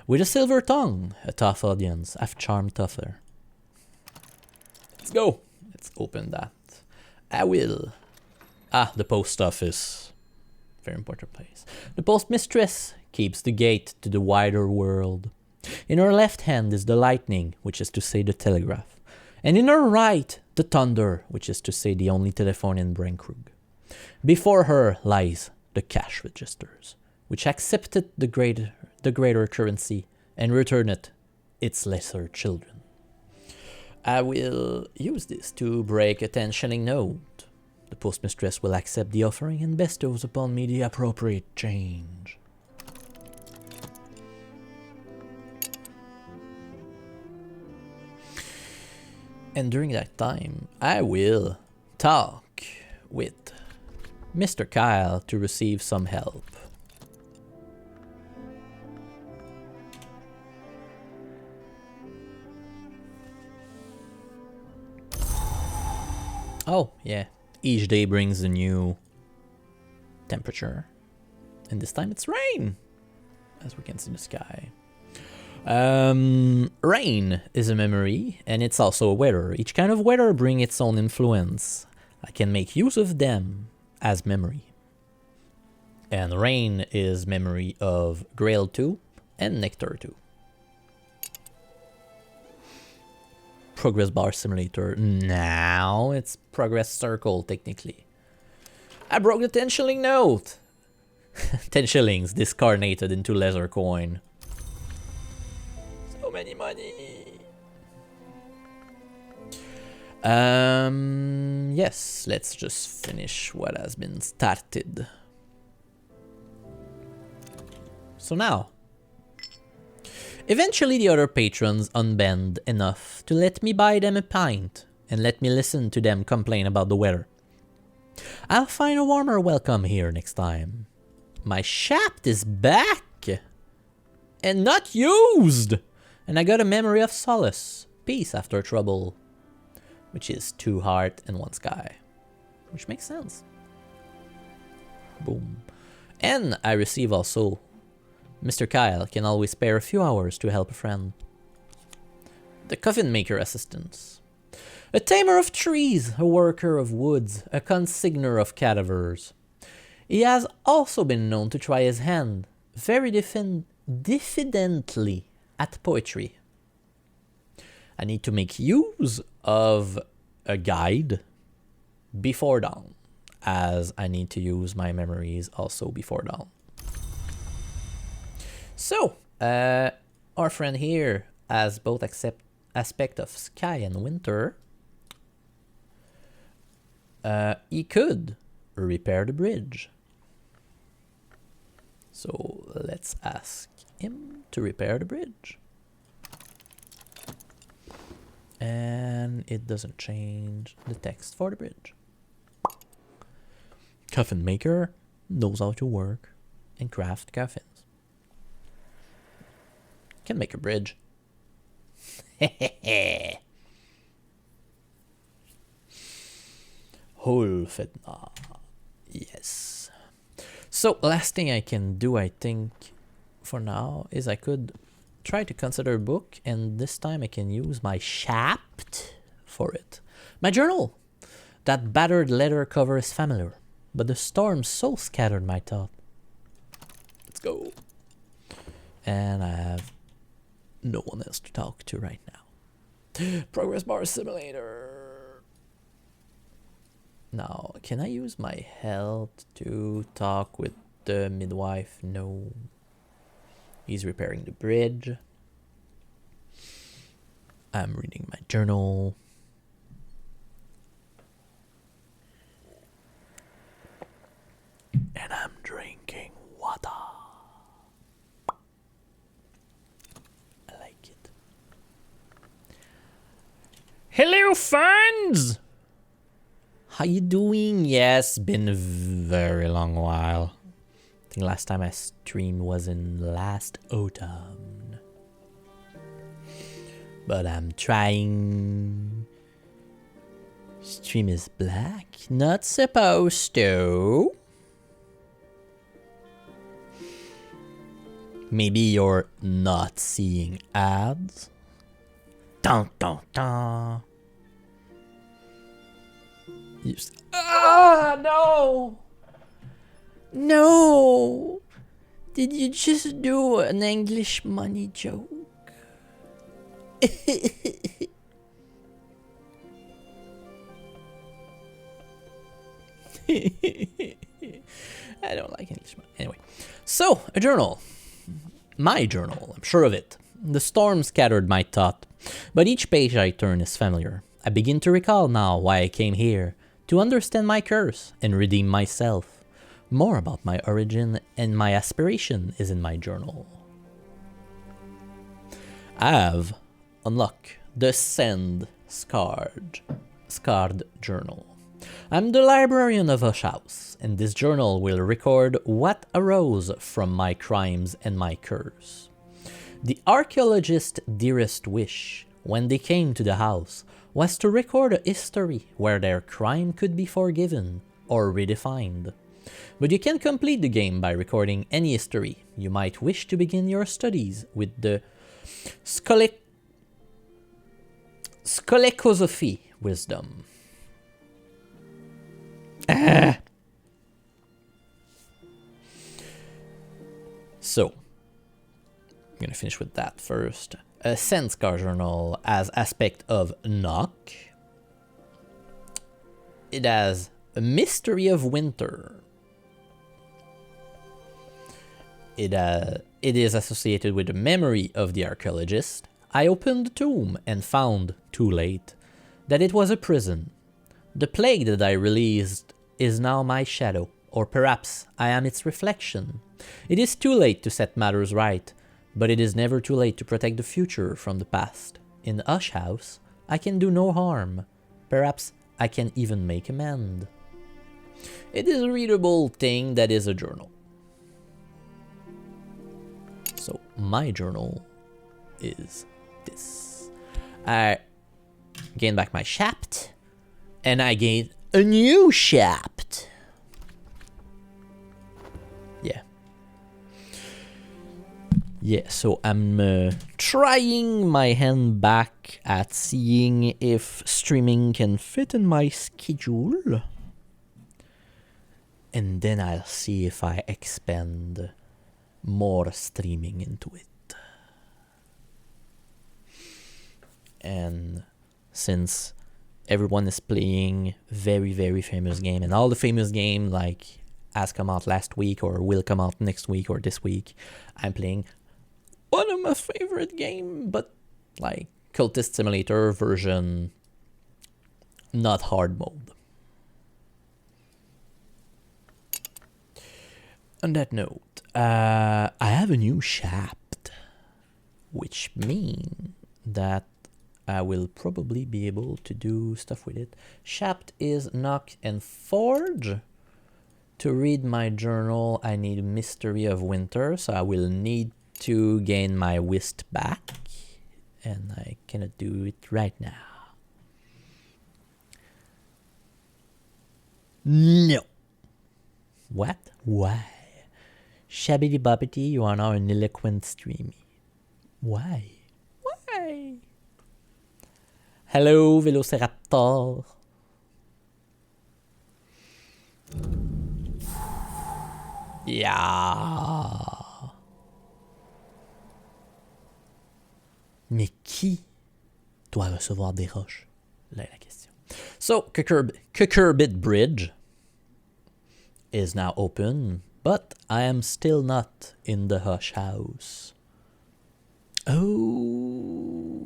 with a silver tongue, a tough audience, I've charmed tougher. Let's go. Let's open that. I will. The post office. Very important place. The postmistress keeps the gate to the wider world. In her left hand is the lightning, which is to say the telegraph. And in her right, the thunder, which is to say the only telephone in Brankrug. Before her lies the cash registers, which accepted the greater currency and returned its lesser children. I will use this to break a 10-shilling note. The postmistress will accept the offering and bestows upon me the appropriate change. And during that time, I will talk with Mr. Kyle to receive some help. Oh, yeah. Each day brings a new temperature. And this time it's rain, as we can see in the sky. Rain is a memory, and it's also a weather. Each kind of weather brings its own influence. I can make use of them as memory. And rain is memory of Grail 2 and Nectar 2. Progress bar simulator. Now it's progress circle, technically. I broke the 10-shilling note. 10 shillings discarnated into leather coin. So many money. Yes, let's just finish what has been started. So now, eventually the other patrons unbend enough to let me buy them a pint and let me listen to them complain about the weather. I'll find a warmer welcome here next time. My shaft is back and not used, and I got a memory of solace, peace after trouble, which is 2 heart and 1 sky, which makes sense. Boom. And I receive also Mr. Kyle can always spare a few hours to help a friend. The Coffin Maker Assistance. A tamer of trees, a worker of woods, a consigner of cadavers. He has also been known to try his hand, very diffidently, at poetry. I need to make use of a guide before dawn, as I need to use my memories also before dawn. So, our friend here has both aspect of sky and winter. He could repair the bridge. So let's ask him to repair the bridge. And it doesn't change the text for the bridge. Coffin Maker knows how to work and craft coffins. Can make a bridge. Holfedna. Yes. So, last thing I can do, I think, for now, is I could try to consider a book, and this time I can use my shaft for it. My journal! That battered leather cover is familiar, but the storm so scattered my thought. Let's go. And I have no one else to talk to right now. Progress bar simulator. Now, can I use my health to talk with the midwife know. He's repairing the bridge. I'm reading my journal. And I'm drinking water. I like it. Hello, friends! How you doing? Yes, been a very long while. I think last time I streamed was in last autumn. But I'm trying. Stream is black. Not supposed to. Maybe you're not seeing ads. Dun dun dun. No! No! Did you just do an English money joke? I don't like English money. Anyway. So, a journal. My journal, I'm sure of it. The storm scattered my thought, but each page I turn is familiar. I begin to recall now why I came here, to understand my curse and redeem myself. More about my origin and my aspiration is in my journal. I have unlocked the Send Scarred journal. I'm the librarian of Hush House, and this journal will record what arose from my crimes and my curse. The archaeologist's dearest wish, when they came to the house, was to record a history where their crime could be forgiven or redefined. But you can complete the game by recording any history. You might wish to begin your studies with the Skolekosophy wisdom. So, I'm gonna finish with that first. A Senscar journal has aspect of Knock. It has a mystery of winter. It is associated with the memory of the archaeologist. I opened the tomb and found, too late, that it was a prison. The plague that I released is now my shadow, or perhaps I am its reflection. It is too late to set matters right, but it is never too late to protect the future from the past. In Hush House, I can do no harm. Perhaps I can even make amends. It is a readable thing that is a journal. So my journal is this. I gain back my shaft, and I gain a new shaft. Yeah, so I'm trying my hand back at seeing if streaming can fit in my schedule. And then I'll see if I expand more streaming into it. And since everyone is playing very, very famous game, and all the famous game like has come out last week or will come out next week or this week, I'm playing one of my favorite game, but like Cultist Simulator version, not hard mode. On that note, I have a new shaft, which means that I will probably be able to do stuff with it. Shaft is Knock and Forge. To read my journal, I need Mystery of Winter, so I will need to gain my whist back, and I cannot do it right now. No. What? Why? Shabbity Bobbity, you are now an eloquent streamy. Why? Why? Hello, Velociraptor. Yeah. Mais qui doit recevoir des roches? Là est la question. So, Cucurbit Bridge is now open. But I am still not in the Hush House. Oh.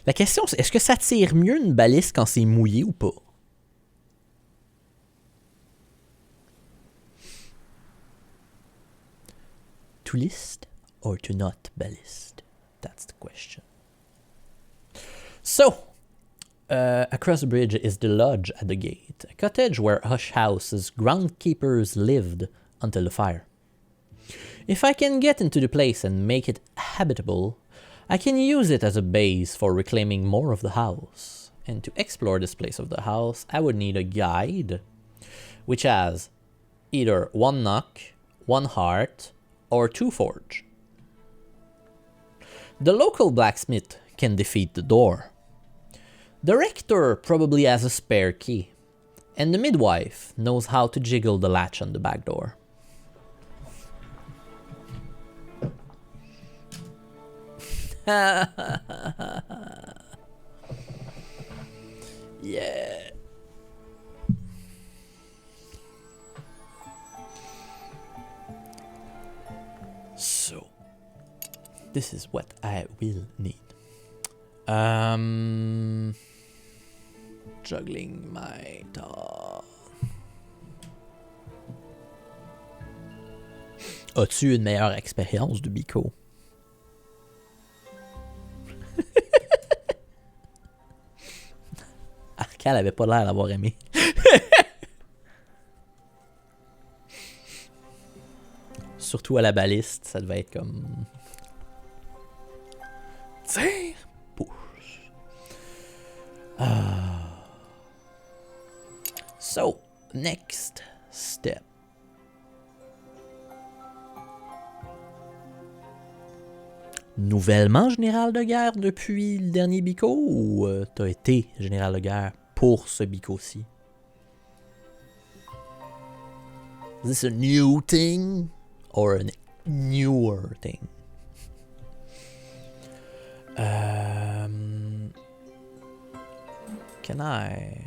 La question, c'est est-ce que ça tire mieux une baliste quand c'est mouillé ou pas? To list or to not ballist? That's the question. So, across the bridge is the lodge at the gate, a cottage where Hush House's groundkeepers lived until the fire. If I can get into the place and make it habitable, I can use it as a base for reclaiming more of the house. And to explore this place of the house, I would need a guide, which has either 1 knock, 1 heart, or 2 forge. The local blacksmith can defeat the door. The rector probably has a spare key, and the midwife knows how to jiggle the latch on the back door. Yeah. So, this is what I will need. Juggling my thoughts. As-tu une meilleure expérience de Bico? Arcal avait pas l'air d'avoir aimé. Surtout à la baliste, ça devait être comme... Tire! Push. So, next step. Nouvellement général de guerre depuis le dernier Bico ou t'as été général de guerre pour ce Bico-ci? Is this a new thing or a newer thing? Can I?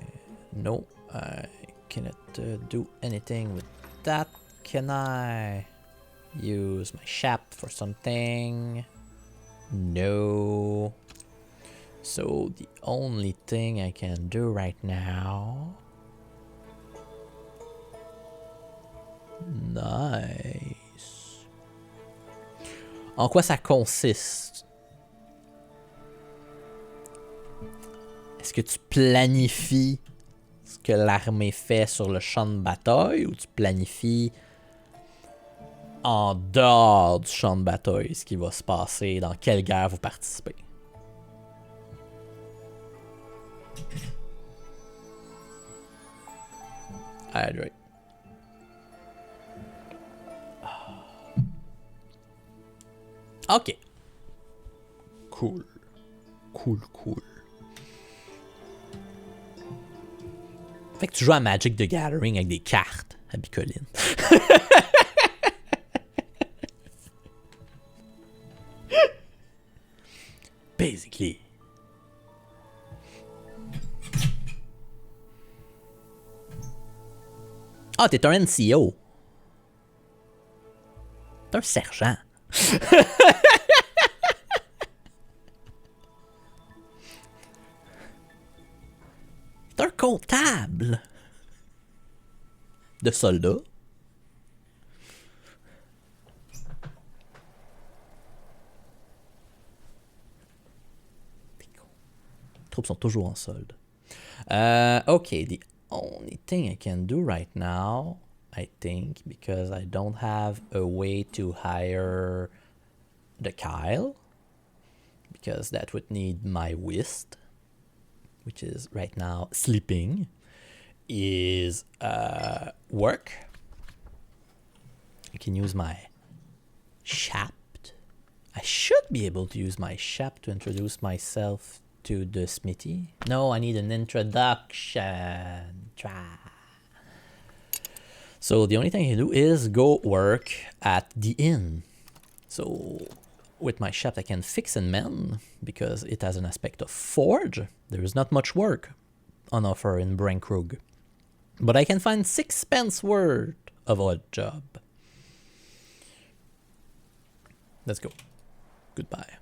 No, I cannot do anything with that. Can I use my shap for something? No. So the only thing I can do right now... Nice. En quoi ça consiste? Est-ce que tu planifies ce que l'armée fait sur le champ de bataille ou tu planifies en dehors du champ de bataille ce qui va se passer, dans quelle guerre vous participez? Hydrate. Ok. Cool. Cool. Fait que tu joues à Magic the Gathering avec des cartes à Bicoline. Basically. Ah, t'es un NCO. T'es un sergent. T'es un comptable. De soldat. Les troupes sont toujours en solde. Okay, the only thing I can do right now, I think, because I don't have a way to hire the Kyle, because that would need my whist, which is right now sleeping, is work. I can use my Shapt. I should be able to use my Shapt to introduce myself to the smithy. No, I need an introduction. So the only thing I can do is go work at the inn. So with my Shapt I can fix and mend because it has an aspect of forge. There is not much work on offer in Brankrug. But I can find 6 pence worth of odd job. Let's go. Goodbye.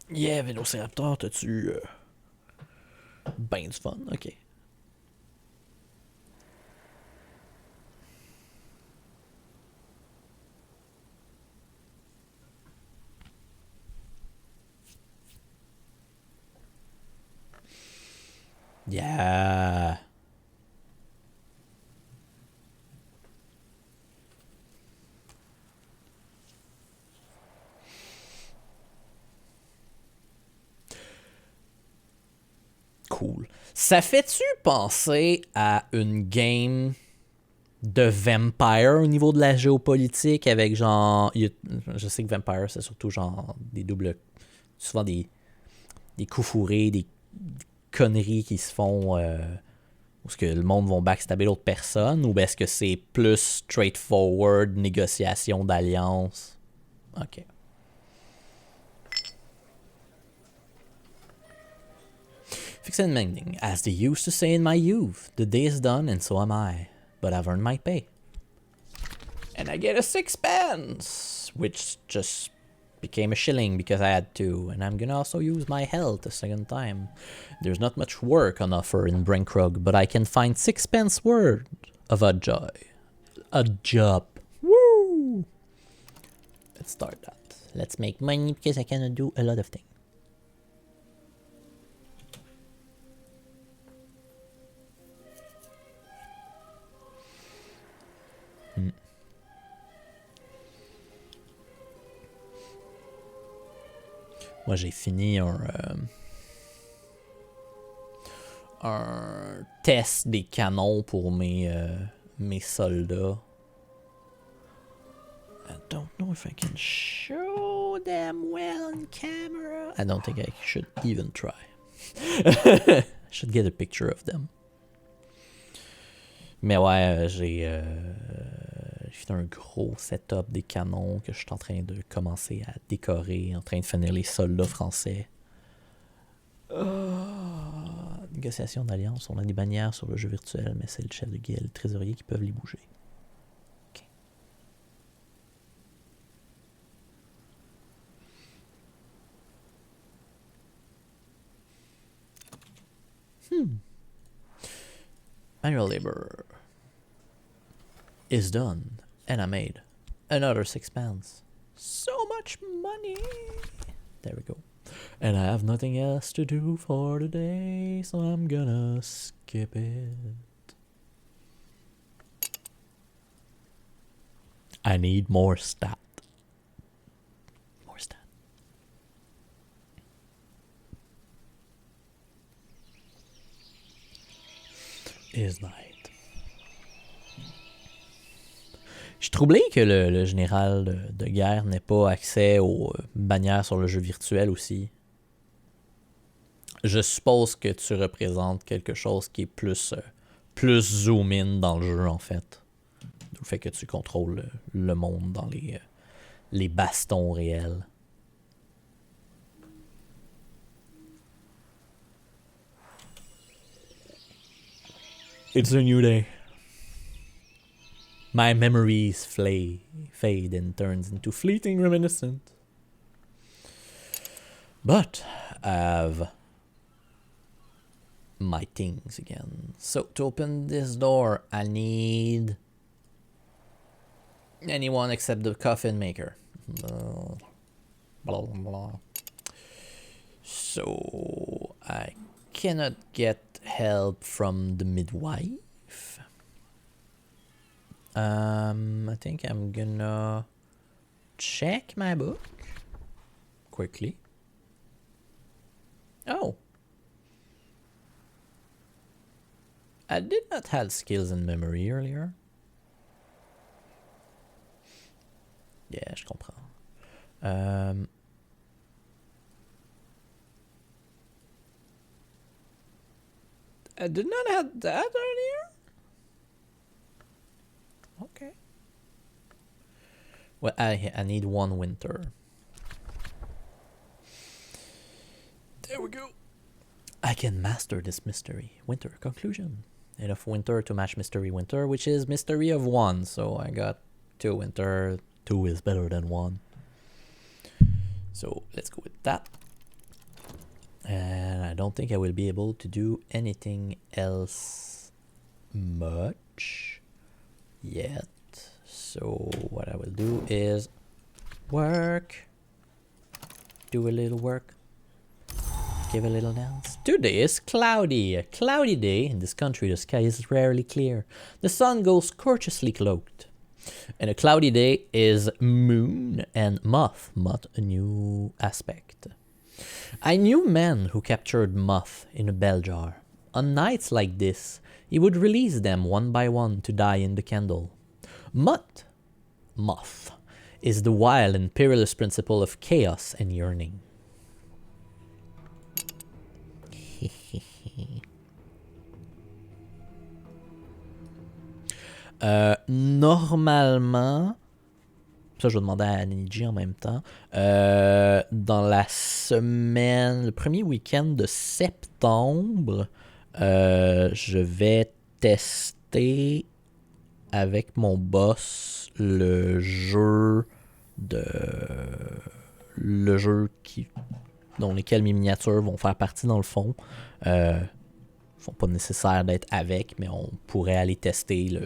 Yeah, Vélociraptor, t'as-tu ben du fun? Ok. Yeah. Cool. Ça fait-tu penser à une game de Vampire au niveau de la géopolitique avec genre... Je sais que Vampire, c'est surtout genre des doubles... Souvent des coups fourrés, des conneries qui se font... où est-ce que le monde va backstabber l'autre personne, ou est-ce que c'est plus straightforward, négociation d'alliance? Ok. Fix and mending. As they used to say in my youth, the day is done and so am I. But I've earned my pay. And I get a 6 pence, which just became a shilling because I had to. And I'm gonna also use my health a second time. There's not much work on offer in Brinkrug, but I can find 6 pence worth of a joy. A job. Woo! Let's start that. Let's make money because I can do a lot of things. Moi, j'ai fini un test des canons pour mes soldats. I don't know if I can show them well on camera. I don't think I should even try. I should get a picture of them. Mais ouais, j'ai fait un gros setup des canons que je suis en train de commencer à décorer, en train de finir les soldats français. Négociation d'alliance, on a des bannières sur le jeu virtuel, mais c'est le chef de guilde, le trésorier qui peuvent les bouger. Manual labor is done, and I made another 6 pounds. So much money! There we go. And I have nothing else to do for the day, so I'm gonna skip it. I need more stat. More stat. Is night. Je suis troublé que le général de guerre n'ait pas accès aux bannières sur le jeu virtuel aussi. Je suppose que tu représentes quelque chose qui est plus zoom in dans le jeu en fait. Le fait que tu contrôles le monde dans les bastons réels. It's a new day. My memories fade and turns into fleeting reminiscent. But I have my things again. So to open this door, I need anyone except the coffin maker. Blah, blah, blah. So I cannot get help from the midwife. I think I'm gonna check my book quickly. Oh. I did not have skills in memory earlier. Yeah, je comprends. I did not have that earlier? Okay. Well, I need one winter. There we go. I can master this mystery. Winter conclusion. Enough winter to match mystery winter, which is mystery of 1. So I got 2 winter. 2 is better than 1. So let's go with that. And I don't think I will be able to do anything else much yet. So what I will do is work. Do a little work. Give a little dance. Today is cloudy. A cloudy day in this country. The sky is rarely clear. The sun goes courteously cloaked. And a cloudy day is moon and moth. Moth, a new aspect. I knew men who captured moth in a bell jar. On nights like this, he would release them one by one to die in the candle. Moth, is the wild and perilous principle of chaos and yearning. Normalement, ça je vais demander à Niji en même temps, dans la semaine, le premier week-end de septembre, je vais tester avec mon boss le jeu dont lesquels mes miniatures vont faire partie dans le fond. Sont pas nécessaires d'être avec, mais on pourrait aller tester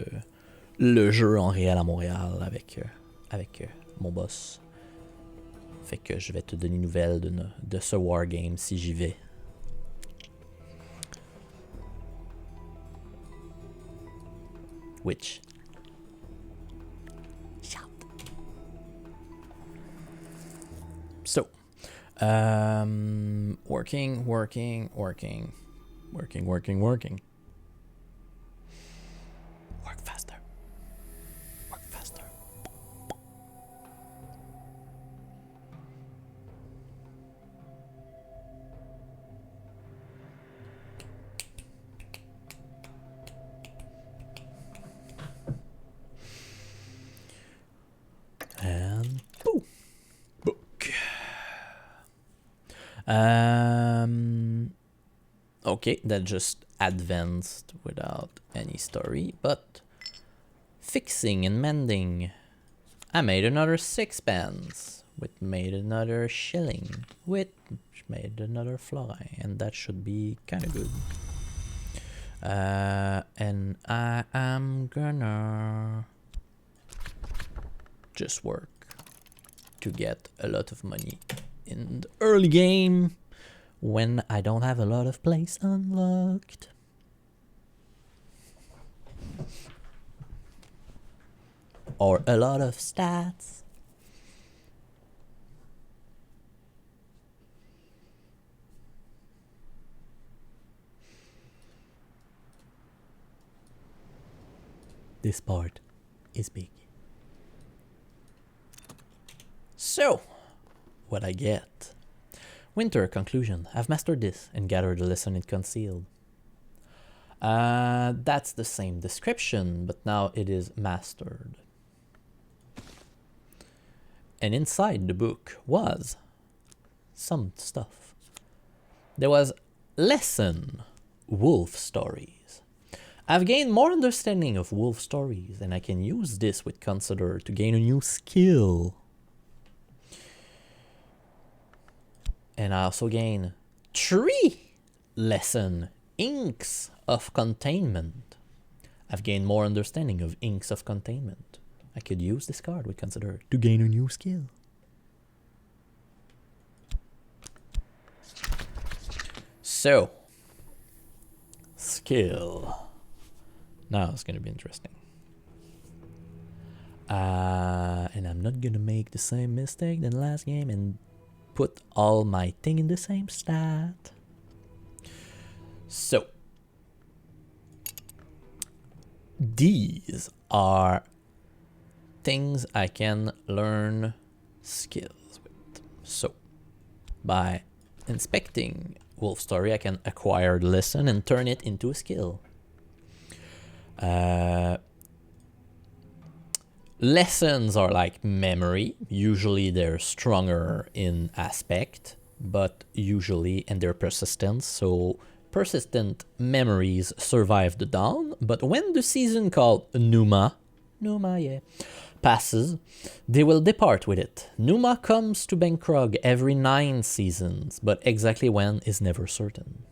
le jeu en réel à Montréal avec mon boss. Fait que je vais te donner une nouvelle de ce wargame si j'y vais. Which? Shout. So, working. Work faster. And boom. Book. Okay, that just advanced without any story, but fixing and mending. I made another 6 pence, which made another shilling, which made another florin, and that should be kind of good. And I am gonna just work to get a lot of money in the early game when I don't have a lot of place unlocked. Or a lot of stats. This part is big. So, what I get. Winter conclusion. I've mastered this and gathered the lesson it concealed. That's the same description, but now it is mastered. And inside the book was some stuff. There was lesson, wolf stories. I've gained more understanding of wolf stories, and I can use this with Consider to gain a new skill. And I also gain 3 lesson, Inks of Containment. I've gained more understanding of Inks of Containment. I could use this card with Consider to gain a new skill. So, skill. Now it's going to be interesting. And I'm not going to make the same mistake than last game and put all my thing in the same stat. So, these are things I can learn skills with. So, by inspecting Wolf Story, I can acquire the lesson and turn it into a skill. Lessons are like memory. Usually they're stronger in aspect, but usually, and they're persistent. So persistent memories survive the dawn, but when the season called Numa, yeah, passes, they will depart with it. Numa comes to Bankrog every 9 seasons, but exactly when is never certain.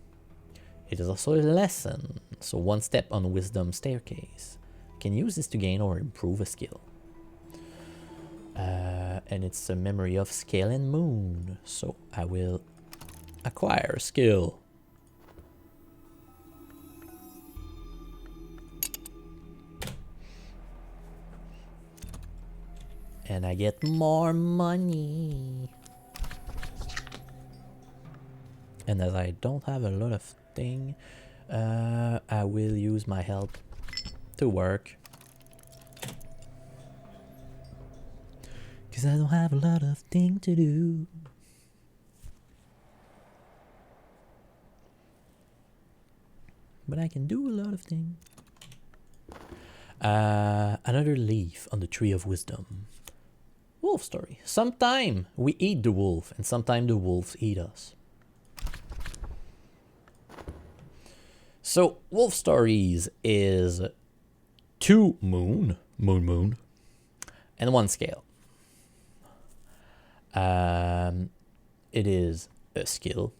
It is also a lesson, so one step on Wisdom Staircase. Can use this to gain or improve a skill. And it's a memory of Scale and Moon, so I will acquire a skill. And I get more money. And as I don't have a lot of thing, I will use my help to work. Cause I don't have a lot of thing to do. But I can do a lot of things. Another leaf on the Tree of Wisdom. Wolf story. Sometime we eat the wolf, and sometime the wolves eat us. So, wolf stories is 2 moon, and 1 scale. It is a skill,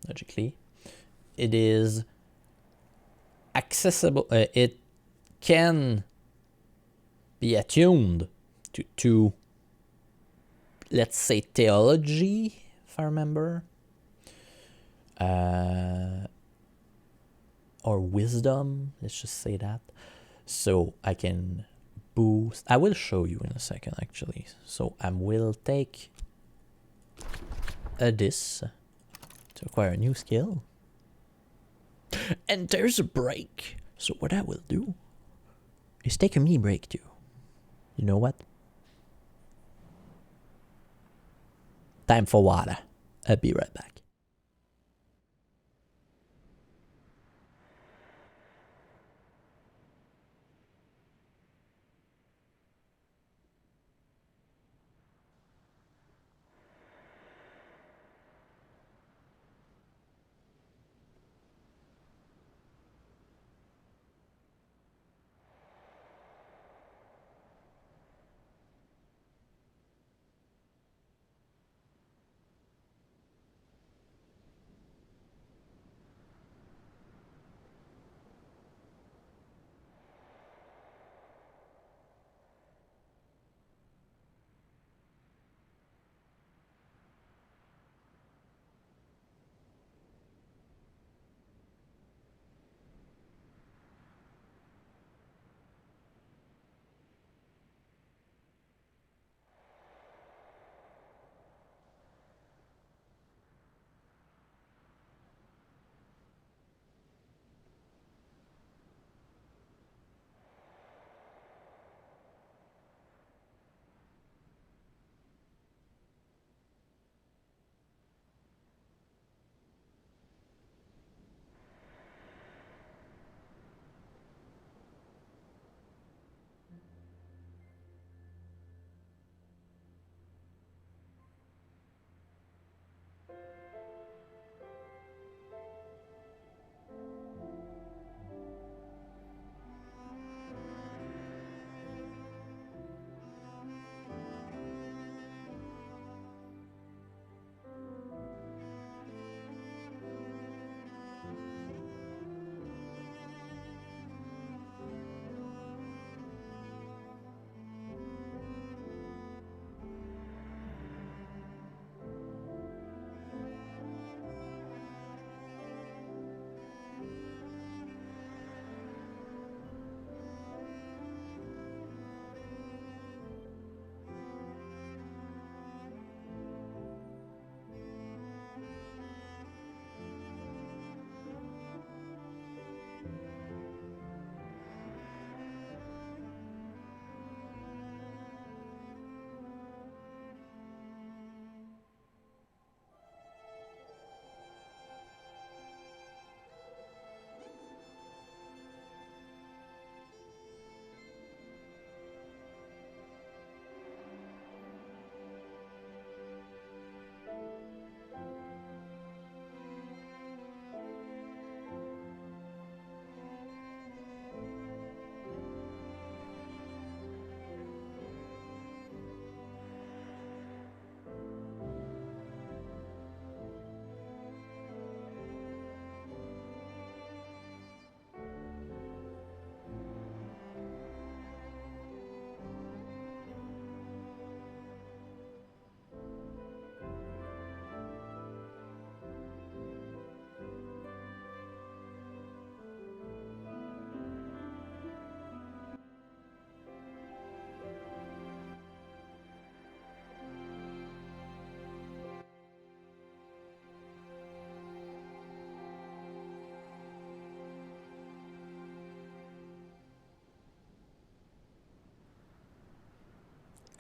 logically. It is accessible. It can be attuned to, let's say, theology, if I remember. Or wisdom, let's just say that. So I can boost. I will show you in a second, actually. So I will take this to acquire a new skill. And there's a break. So what I will do is take a mini break too. You know what? Time for water. I'll be right back.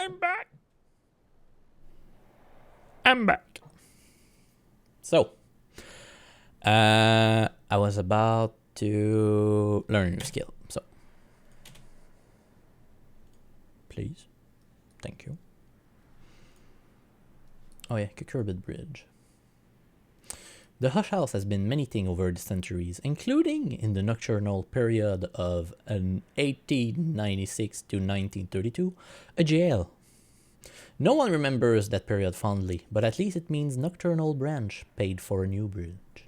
I'm back. I'm back. So, I was about to learn a new skill. So, please, thank you. Oh yeah, Cucurbit Bridge. The Hush House has been many things over the centuries, including in the nocturnal period of 1896 to 1932, a jail. No one remembers that period fondly, but at least it means nocturnal branch paid for a new bridge.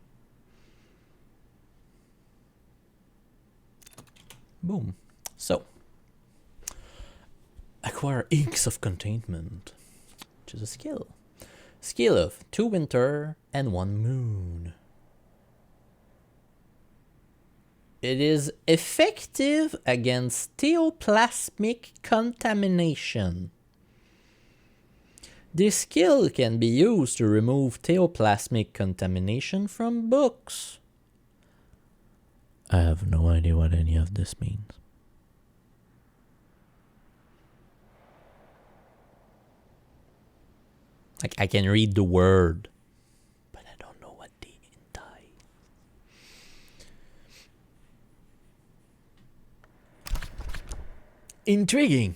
Boom. So, acquire Inks of Containment, which is a skill. Skill of 2 winter and 1 moon. It is effective against theoplasmic contamination. This skill can be used to remove theoplasmic contamination from books. I have no idea what any of this means. Like, I can read the word, but I don't know what they imply. Intriguing.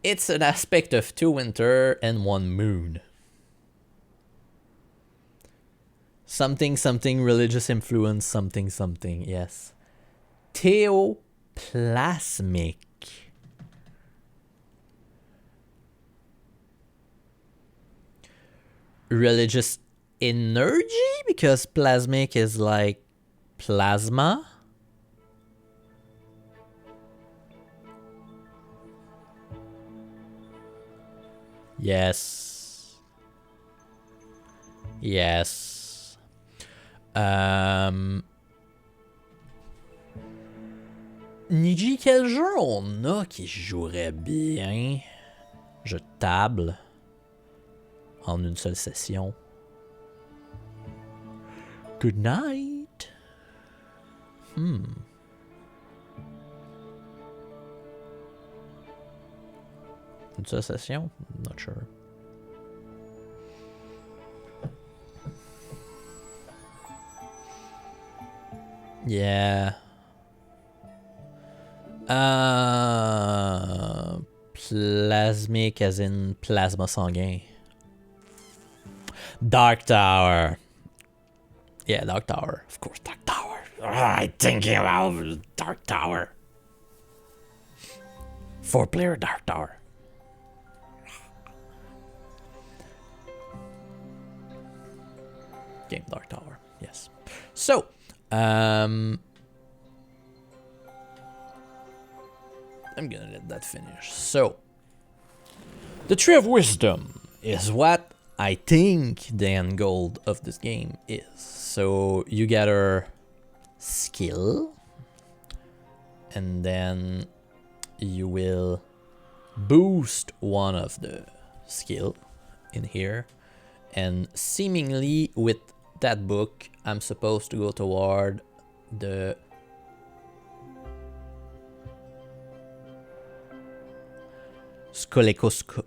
It's an aspect of 2 winter and 1 moon. Something, something, religious influence, something, something, yes. Theoplasmic. Religious energy? Because plasmic is like plasma. Yes. Yes. Niji, quel jeu on a qui jouerait bien? Je table en une seule session. Good night. Une seule session? Not sure. Yeah. Plasmic as in plasma sanguin. Dark Tower. Yeah, Dark Tower. Of course, Dark Tower. I'm thinking about Dark Tower. 4-player Dark Tower. Game Dark Tower. Yes. So, I'm gonna let that finish. So, the Tree of Wisdom is what I think the end goal of this game is. So you gather skill, and then you will boost one of the skill in here, and seemingly with that book I'm supposed to go toward the Scolecoscopy.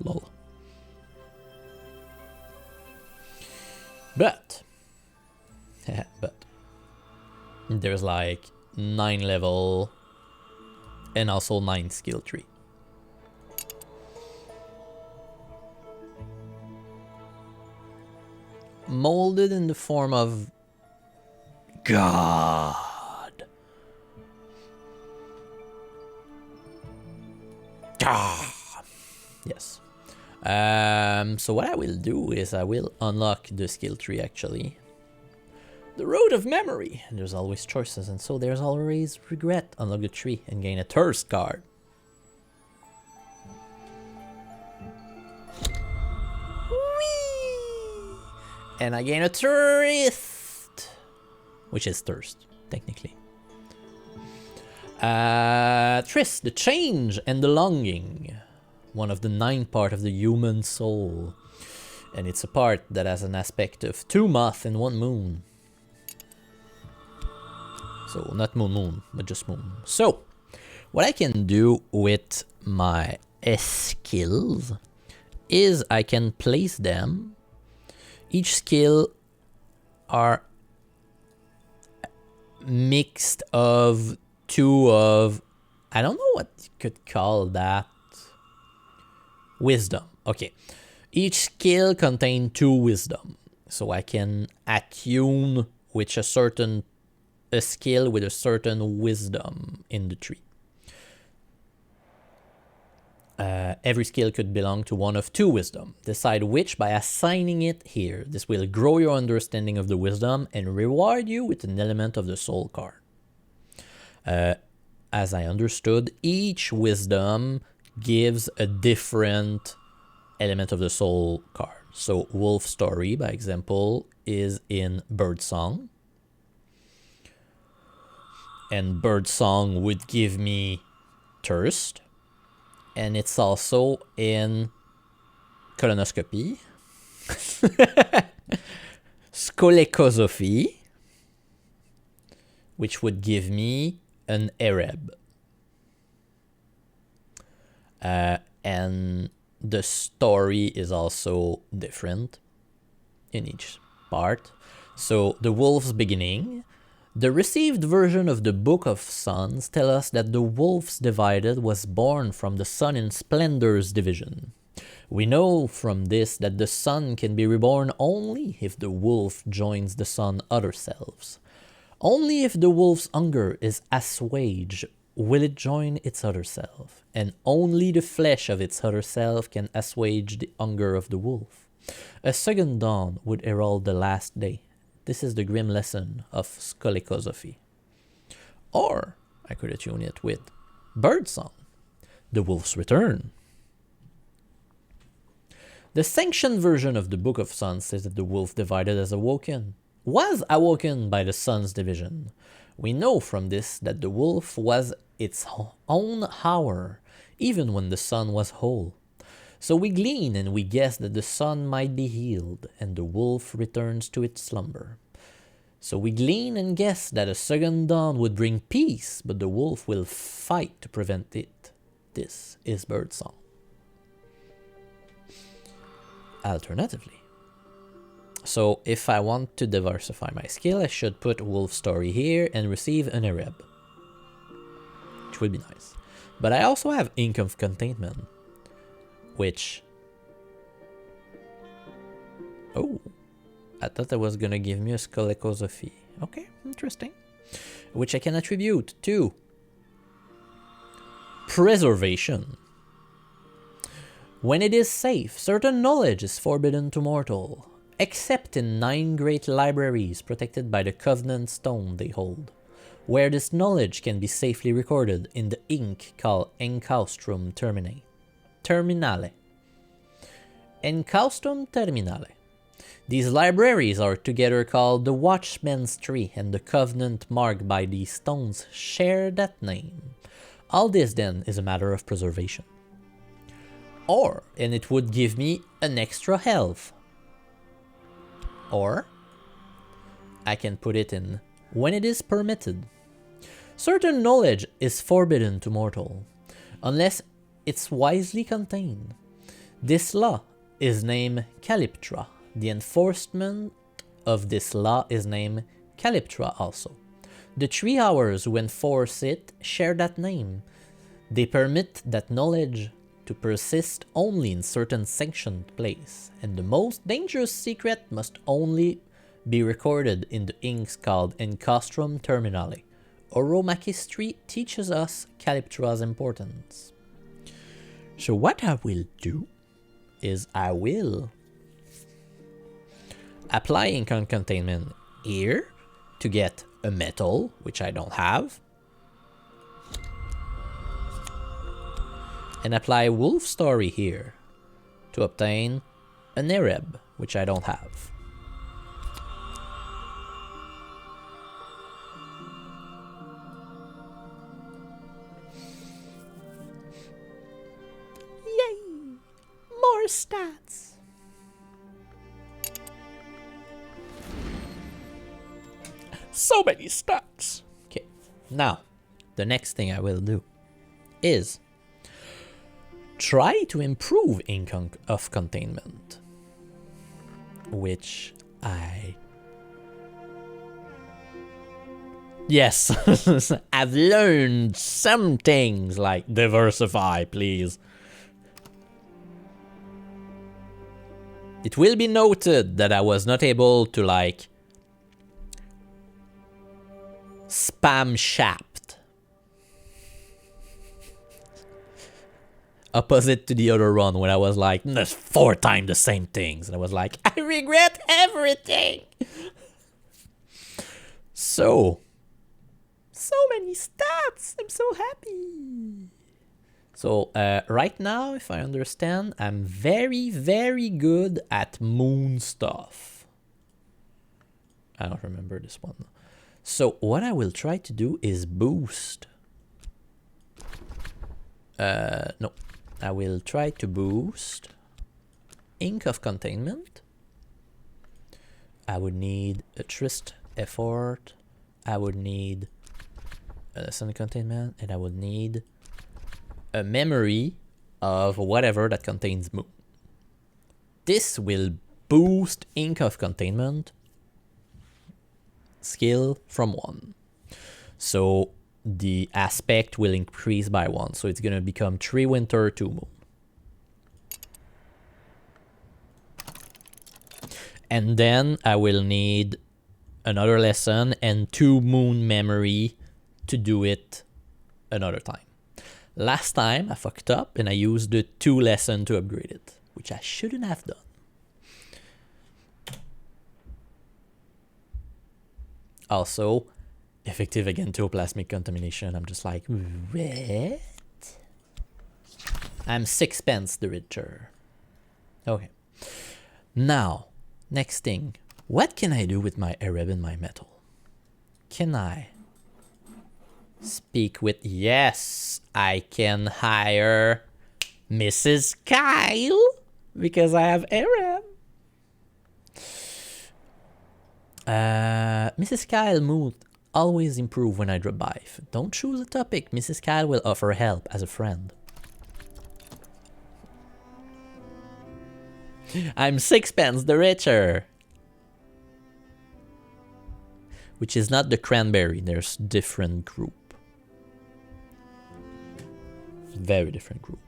Lol. But there's like 9 level and also 9 skill tree. Molded in the form of God. Yes. So what I will do is I will unlock the skill tree actually. The Road of Memory. There's always choices, and so there's always regret. Unlock the tree and gain a thirst card. Whee! And I gain a thirst, which is thirst, technically. Trist, the change and the longing. One of the 9 parts of the human soul. And it's a part that has an aspect of 2 moth and 1 moon. So not moon, but just moon. So what I can do with my skills is I can place them. Each skill are mixed of two of, I don't know what you could call that. Wisdom. Okay. Each skill contains 2 wisdom. So I can attune with a skill with a certain wisdom in the tree. Every skill could belong to one of 2 wisdom. Decide which by assigning it here. This will grow your understanding of the wisdom and reward you with an element of the soul card. As I understood, each wisdom gives a different element of the soul card. So Wolf Story, by example, is in Birdsong. And Birdsong would give me Thirst. And it's also in Colonoscopy. Skolekosophy, which would give me an Ereb. And the story is also different in each part. So the wolf's beginning. The received version of the Book of Suns tell us that the wolf's divided was born from the sun in Splendor's division. We know from this that the sun can be reborn only if the wolf joins the sun other selves. Only if the wolf's hunger is assuaged will it join its other self, and only the flesh of its other self can assuage the hunger of the wolf. A second dawn would herald the last day. This is the grim lesson of Skolekosophy. Or I could attune it with Birdsong, the wolf's return. The sanctioned version of the Book of Suns says that the wolf divided was awoken by the sun's division. We know from this that the wolf was its own hour, even when the sun was whole. So we glean and we guess that the sun might be healed, and the wolf returns to its slumber. So we glean and guess that a second dawn would bring peace, but the wolf will fight to prevent it. This is Birdsong. Alternatively, so if I want to diversify my skill, I should put Wolf Story here and receive an Ereb, which would be nice. But I also have Ink of Containment, which... Oh, I thought that was gonna give me a Skolekosophy. Okay, interesting. Which I can attribute to Preservation. When it is safe, certain knowledge is forbidden to mortal, except in 9 great libraries protected by the Covenant Stone they hold, where this knowledge can be safely recorded in the ink called Encaustrum Terminale. Encaustrum Terminale. These libraries are together called the Watchman's Tree, and the Covenant marked by these stones share that name. All this then is a matter of preservation. Or, and it would give me an extra health. Or, I can put it in when it is permitted. Certain knowledge is forbidden to mortal, unless it's wisely contained. This law is named Calyptra. The enforcement of this law is named Calyptra also. The 3 hours who enforce it share that name. They permit that knowledge to persist only in certain sanctioned place, and the most dangerous secret must only be recorded in the inks called Encastrum Terminale. Oromakistry teaches us Calyptra's importance. So what I will do is I will apply Ink of Containment here to get a metal, which I don't have, and apply Wolf Story here to obtain an Ereb, which I don't have. Yay! More stats! So many stats! Okay. Now, the next thing I will do is try to improve ink of containment, which I... Yes, I've learned some things like diversify, please. It will be noted that I was not able to like spam Shapt. Opposite to the other run when I was like, there's 4 times the same things. And I was like, I regret everything. So many stats. I'm so happy. So right now, if I understand, I'm very, very good at moon stuff. I don't remember this one. So what I will try to do is boost. No, I will try to boost ink of containment. I would need a trist effort. I would need a sun containment, and I would need a memory of whatever that contains moon. This will boost ink of containment skill from 1. So the aspect will increase by 1. So it's gonna become 3 winter, 2 moon. And then I will need another lesson and 2 moon memory to do it another time. Last time I fucked up and I used the 2 lesson to upgrade it, which I shouldn't have done. Also, effective agentoplasmic contamination. I'm just like, what? I'm 6 pence the richer. Okay. Now, next thing. What can I do with my Arab and my metal? Can I speak with... Yes, I can hire Mrs. Kyle because I have Arab. Mrs. Kyle mood always improve when I drop by. Don't choose a topic. Mrs. Kyle will offer help as a friend. I'm 6 pence the richer. Which is not the cranberry. There's different group. Very different group.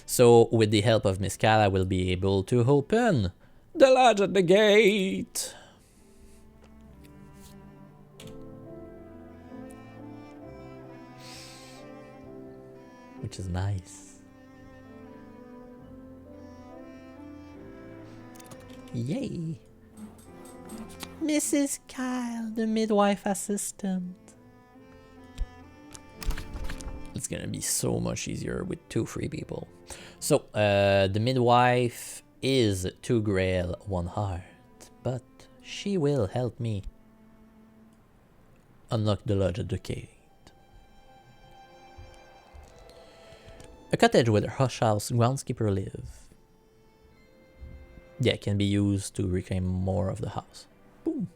So with the help of Miss Kyle, I will be able to open the lodge at the gate. Which is nice. Yay. Mrs. Kyle, the midwife assistant. It's gonna be so much easier with 2 free people. So, the midwife is 2 grail, 1 heart. But she will help me unlock the lodge at the gate. A cottage where the hush house groundskeeper live. Yeah, can be used to reclaim more of the house. Boom.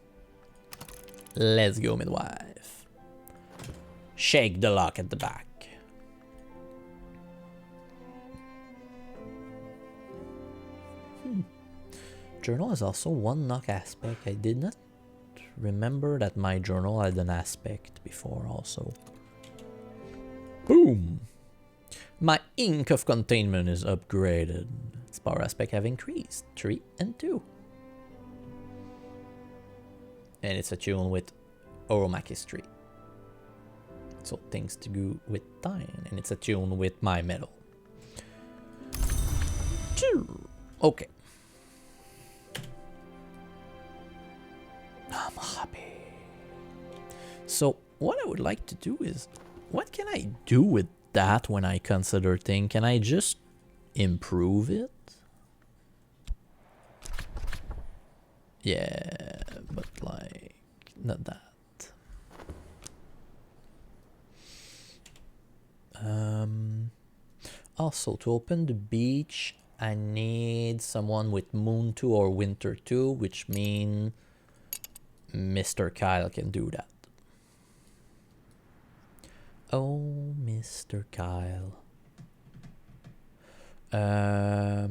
Let's go, midwife. Shake the lock at the back. Journal is also 1 knock aspect. I did not remember that my journal had an aspect before also. Boom. My ink of containment is upgraded. Its power aspect have increased 3 and 2. And it's attuned with Oromakistry. So things to do with time. And it's attuned with my metal. Okay. I'm happy. So what I would like to do is, what can I do with that when I consider things? Can I just improve it? Yeah, but like, not that. Also, to open the beach, I need someone with Moon 2 or Winter 2, which means Mr. Kyle can do that. Oh, Mr. Kyle. I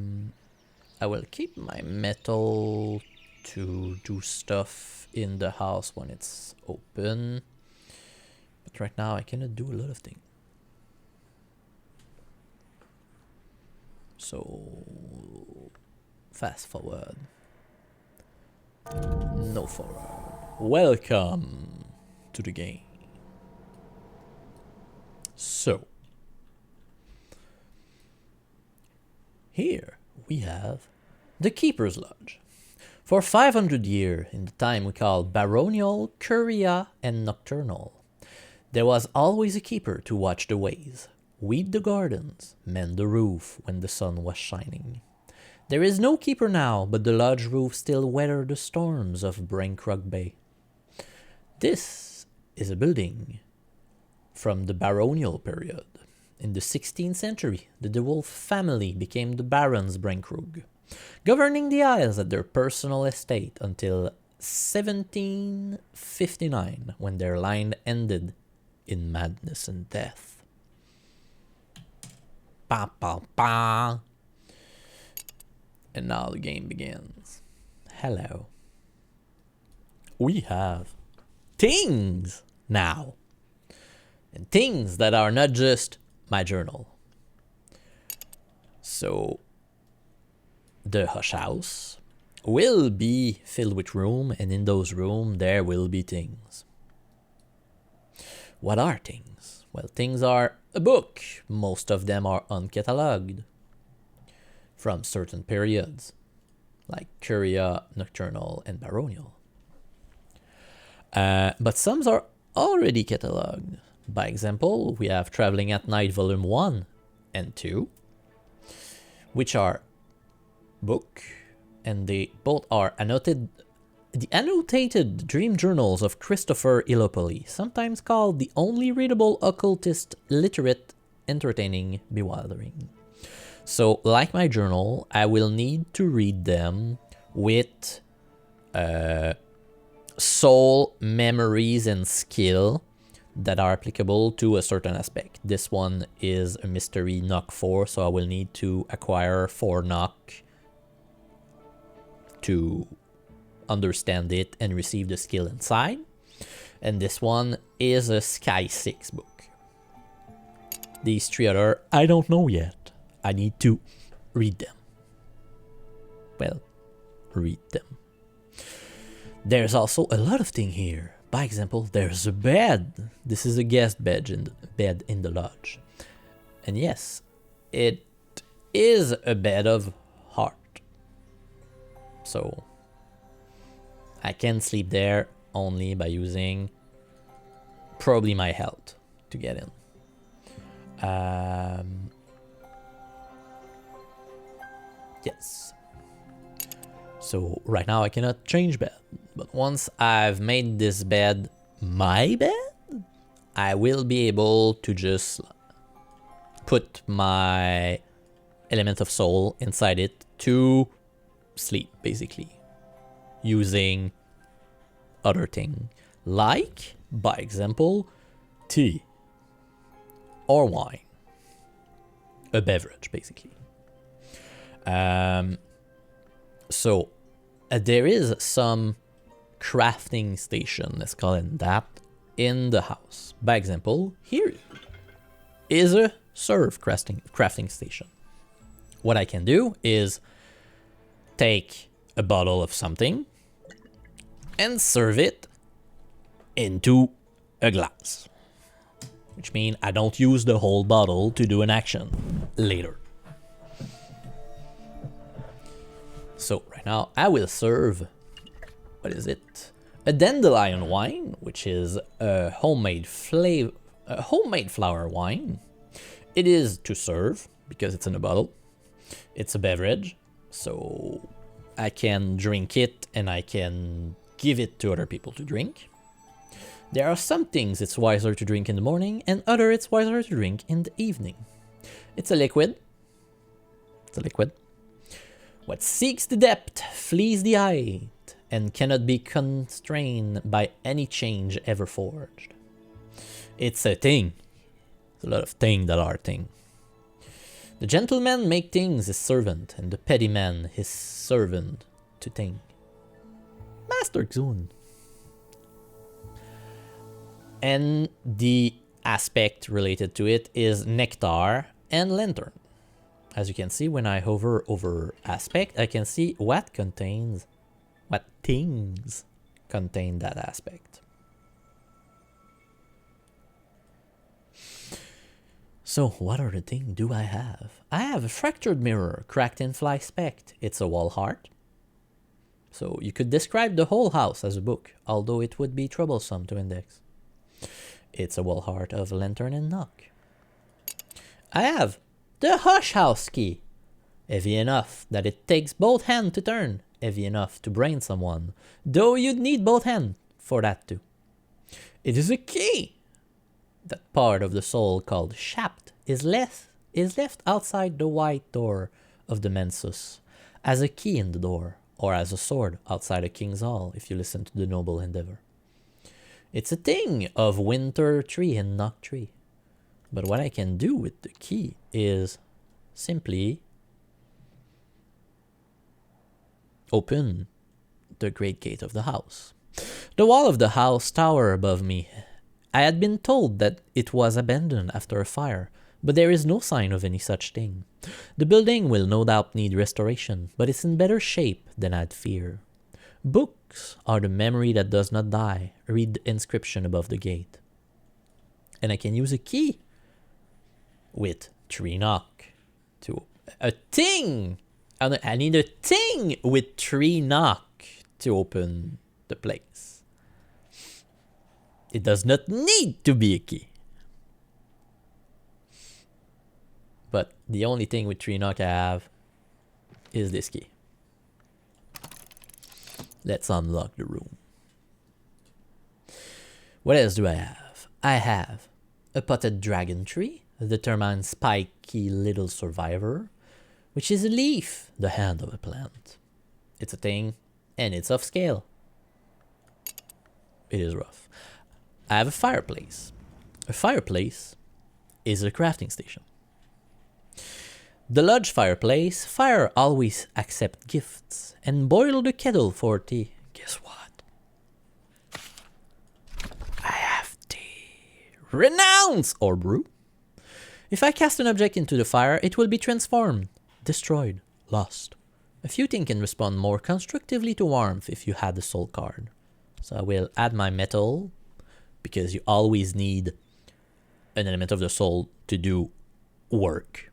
will keep my metal to do stuff in the house when it's open. But right now I cannot do a lot of things. So fast forward. No forward. Welcome to the game. So here we have the Keeper's Lodge. For 500 years, in the time we call baronial, curia, and nocturnal, there was always a keeper to watch the ways, weed the gardens, mend the roof when the sun was shining. There is no keeper now, but the lodge roof still weather the storms of Braincrug Bay. This is a building from the baronial period. In the 16th century, the De Wolf family became the Barons Braincrug, governing the Isles at their personal estate until 1759, when their line ended in madness and death. Ba ba ba. And now the game begins. Hello. We have things now. And things that are not just my journal. So the Hush House will be filled with room, and in those rooms there will be things. What are things? Well, things are a book. Most of them are uncatalogued from certain periods, like Curia, Nocturnal, and Baronial. But some are already catalogued. By example, we have Traveling at Night Volume 1 and 2, which are book, and they both are the annotated dream journals of Christopher Illopoli, sometimes called the only readable occultist, literate, entertaining, bewildering. So, like my journal, I will need to read them with soul, memories, and skill that are applicable to a certain aspect. This one is a mystery knock 4, so I will need to acquire 4 knock to understand it and receive the skill inside. And this one is a Sky 6 book. These 3 other, I don't know yet. I need to read them. Well, read them. There's also a lot of things here. By example, there's a bed. This is a guest bed in the lodge. And yes, it is a bed of heart. So I can sleep there only by using probably my health to get in. Yes. So right now I cannot change bed. But once I've made this bed my bed, I will be able to just put my element of soul inside it to sleep, basically. Using other things, like, by example, tea or wine. A beverage, basically. So there is some crafting station, let's call it that, in the house. By example, here is a serve crafting station. What I can do is take a bottle of something and serve it into a glass, which means I don't use the whole bottle to do an action later. So right now I will serve, what is it? A dandelion wine, which is a homemade flower wine. It is to serve because it's in a bottle. It's a beverage, so I can drink it and I can give it to other people to drink. There are some things it's wiser to drink in the morning and other it's wiser to drink in the evening. It's a liquid. What seeks the depth flees the height and cannot be constrained by any change ever forged. It's a thing. A lot of things that are thing. The gentleman make things his servant, and the petty man his servant to think. Master Zone. And the aspect related to it is nectar and lantern. As you can see, when I hover over aspect, I can see what things contain that aspect. So what other thing do I have? I have a fractured mirror, cracked in fly specked. It's a wall heart. So you could describe the whole house as a book, although it would be troublesome to index. It's a wall heart of lantern and knock. I have the hush house key. Heavy enough that it takes both hands to turn. Heavy enough to brain someone, though you'd need both hands for that too. It is a key. That part of the soul called shaft is left outside the white door of the mensus, as a key in the door, or as a sword outside a king's hall, if you listen to the noble endeavor. It's a thing of winter tree and knock tree. But what I can do with the key is simply open the great gate of the house. The wall of the house tower above me. I had been told that it was abandoned after a fire, but there is no sign of any such thing. The building will no doubt need restoration, but it's in better shape than I'd fear. Books are the memory that does not die. Read the inscription above the gate. And I can use a key with tree knock to a thing. I need a thing with tree knock to open the place. It does not need to be a key. But the only thing with tree knock I have is this key. Let's unlock the room. What else do I have? I have a potted dragon tree, a determined spiky little survivor, which is a leaf, the hand of a plant. It's a thing, and it's of scale. It is rough. I have a fireplace. A fireplace is a crafting station. The lodge fireplace, fire always accept gifts, and boil the kettle for tea. Guess what? I have tea. Renounce or brew. If I cast an object into the fire, it will be transformed, destroyed, lost. A few things can respond more constructively to warmth if you had the soul card. So I will add my metal, because you always need an element of the soul to do work.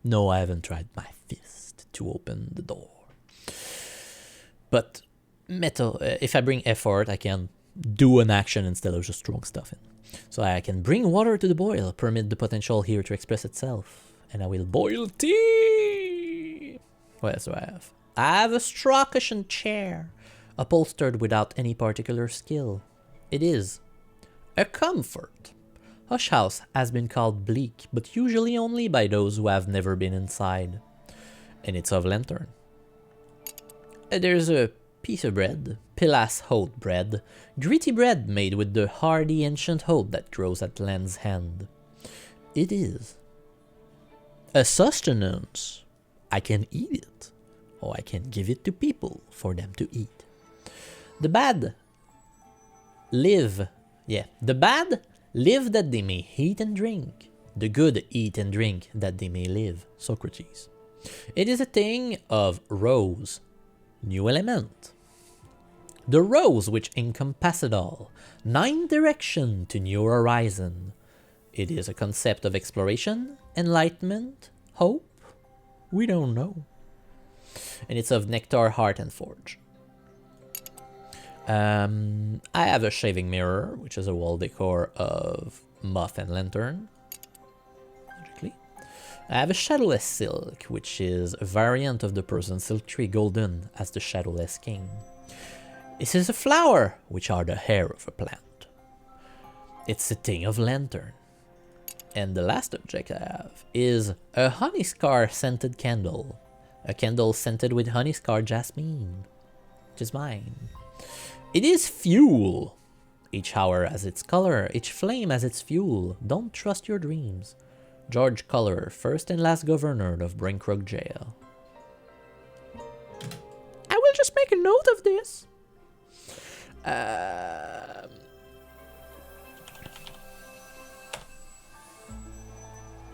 No, I haven't tried my fist to open the door. But metal, if I bring effort, I can do an action instead of just throwing stuff in. So I can bring water to the boil, permit the potential here to express itself. And I will boil tea. What else do I have? I have a straw cushion chair, upholstered without any particular skill. It is a comfort. Hush House has been called bleak, but usually only by those who have never been inside. And it's of lantern. There's a piece of bread, Pilas oat bread, gritty bread made with the hardy ancient oat that grows at land's hand. It is a sustenance. I can eat it, or I can give it to people for them to eat. The bad live that they may eat and drink. The good eat and drink that they may live. Socrates. It is a thing of rose, new element. The rose which encompasseth all, 9 direction to new horizon. It is a concept of exploration, enlightenment, hope. We don't know. And it's of nectar, heart, and forge. I have a shaving mirror, which is a wall decor of muff and lantern. Logically. I have a shadowless silk, which is a variant of the person silk tree golden as the shadowless king. This is a flower, which are the hair of a plant. It's a thing of lantern. And the last object I have is a honey scar scented candle. A candle scented with honey scar jasmine, which is mine. It is fuel. Each hour has its color, each flame has its fuel. Don't trust your dreams. George Culler, first and last governor of Brinkrook Jail. I will just make a note of this.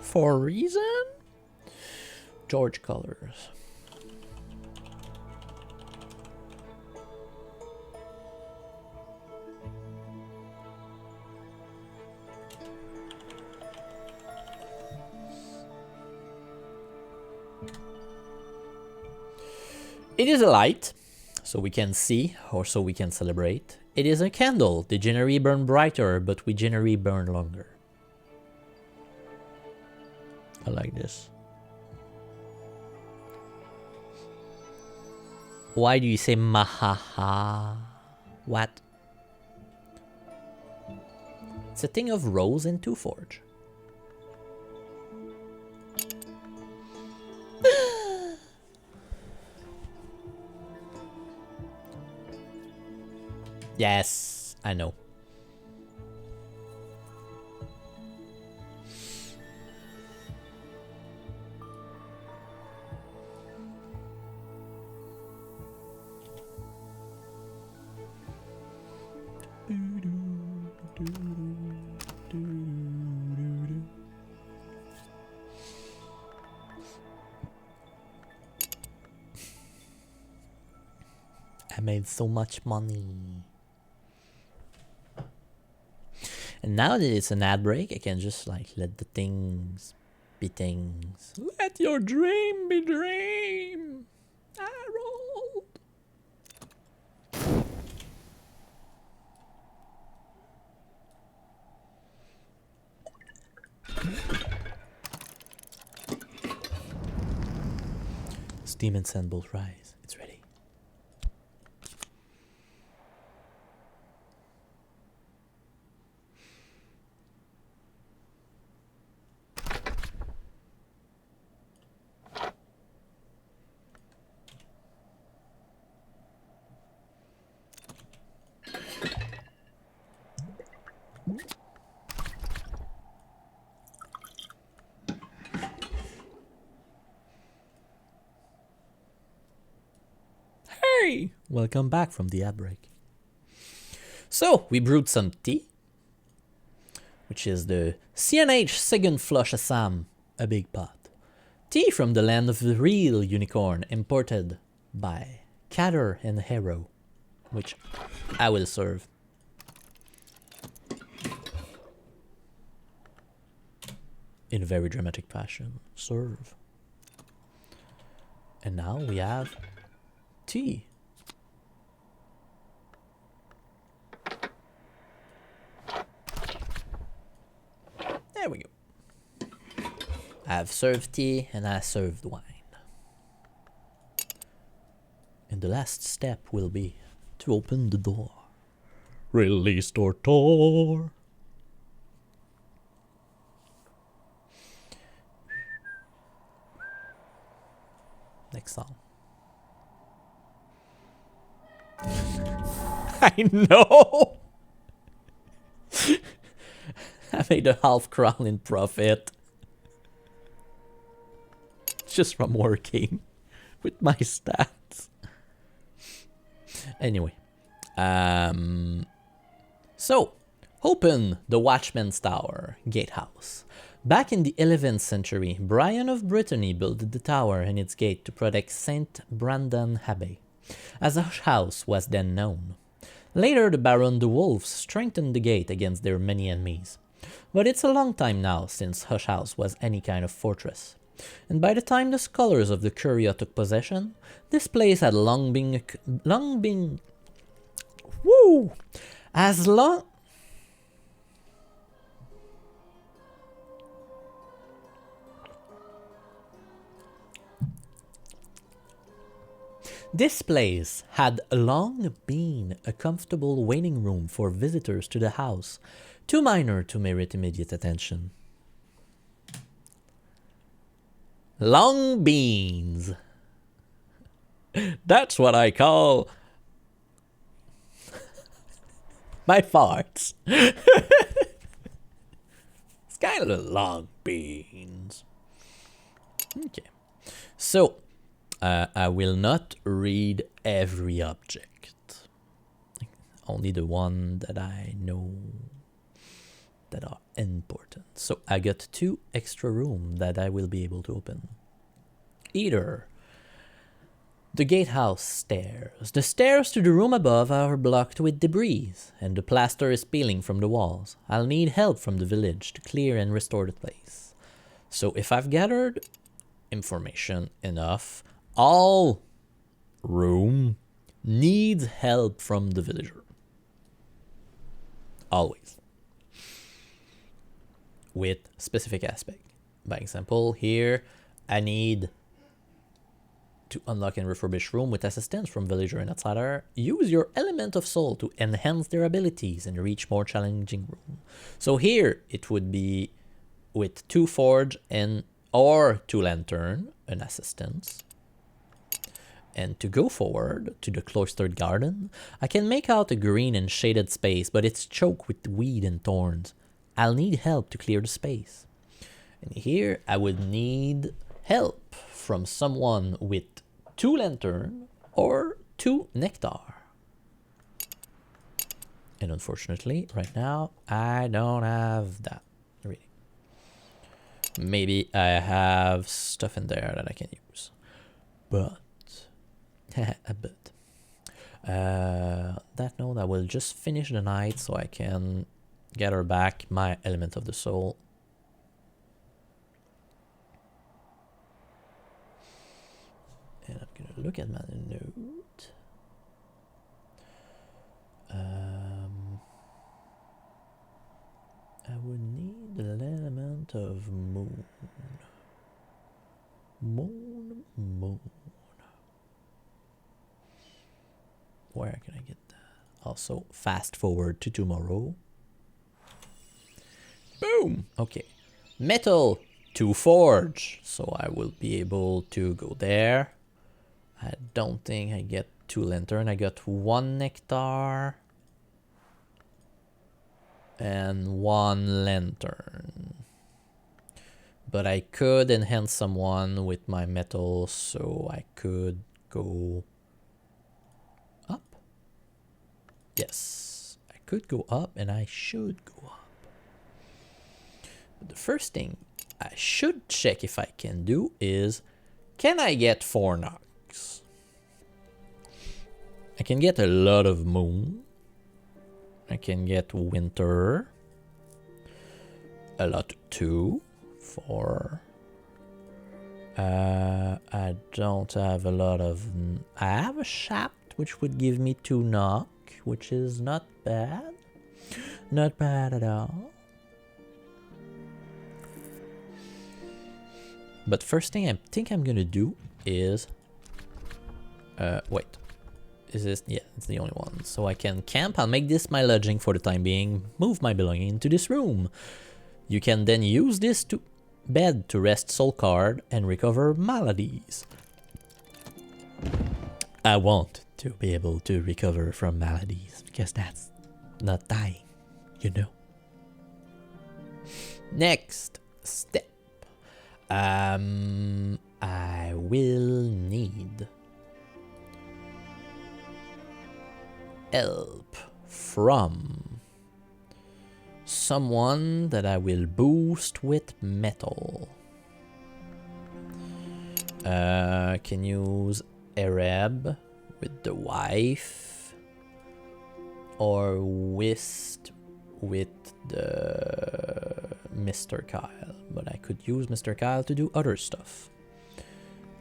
For a reason? George Cullers. It is a light, so we can see, or so we can celebrate. It is a candle. The generally burn brighter, but we generally burn longer. I like this. Why do you say mahaha? What? It's a thing of Rose and Two Forge. Yes, I know. I made so much money. And now that it's an ad break, I can just like let the things be things. Let your dream be dream. I rolled. Steam and Sandbolt rise. It's ready. Hey! Welcome back from the ad break. So, we brewed some tea, which is the CNH Second Flush Assam, a big pot. Tea from the land of the real unicorn, imported by Catter and Hero, which I will serve. In a very dramatic fashion. Serve. And now we have tea. There we go. I've served tea and I served wine. And the last step will be to open the door. Release Tortor. Next song. I know. I made a half crown in profit. Just from working with my stats. Anyway. So, open the Watchman's Tower, Gatehouse. Back in the 11th century, Brian of Brittany built the tower and its gate to protect Saint Brandan Abbey, as a house was then known. Later, the Baron de Wolves strengthened the gate against their many enemies. But it's a long time now since Hush House was any kind of fortress. And by the time the scholars of the Curia took possession, this place had long been as long This place had long been a comfortable waiting room for visitors to the house, too minor to merit immediate attention. Long beans. That's what I call... My farts. It's kind of long beans. Okay. So, I will not read every object. Only the one that I know that are important. So I got 2 extra rooms that I will be able to open. Either the gatehouse stairs. The stairs to the room above are blocked with debris, and the plaster is peeling from the walls. I'll need help from the village to clear and restore the place. So if I've gathered information enough, all room needs help from the villager. Always. With specific aspect. By example, here I need to unlock and refurbish room with assistance from villager and outsider. Use your element of soul to enhance their abilities and reach more challenging room. So here it would be with 2 forge and or 2 lantern, an assistance. And to go forward to the cloistered garden, I can make out a green and shaded space, but it's choked with weed and thorns. I'll need help to clear the space. And here I would need help from someone with 2 lantern or 2 nectar. And unfortunately, right now, I don't have that, really. Maybe I have stuff in there that I can use. But, that note, I will just finish the night so I can gather back my element of the soul. And I'm gonna look at my note. I would need an element of moon. Moon. Where can I get that? Also, fast forward to tomorrow. Boom! Okay. Metal to forge. So I will be able to go there. I don't think I get 2 lantern. I got 1 nectar. And 1 lantern. But I could enhance someone with my metal, so I could go up. Yes, I could go up and I should go up. But the first thing I should check if I can do is, can I get 4 knocks? I can get a lot of moon. I can get winter. A lot too. 4. I don't have a lot of... I have a shaft, which would give me 2 knock, which is not bad. Not bad at all. But first thing I think I'm gonna do is... wait. Is this? Yeah, it's the only one. So I can camp. I'll make this my lodging for the time being. Move my belonging into this room. You can then use this to bed to rest soul card and recover maladies. I want to be able to recover from maladies because that's not dying, you know. Next step. I will need help from someone that I will boost with metal. Can use Arab with the wife or Whist with the Mr. Kyle, but I could use Mr. Kyle to do other stuff.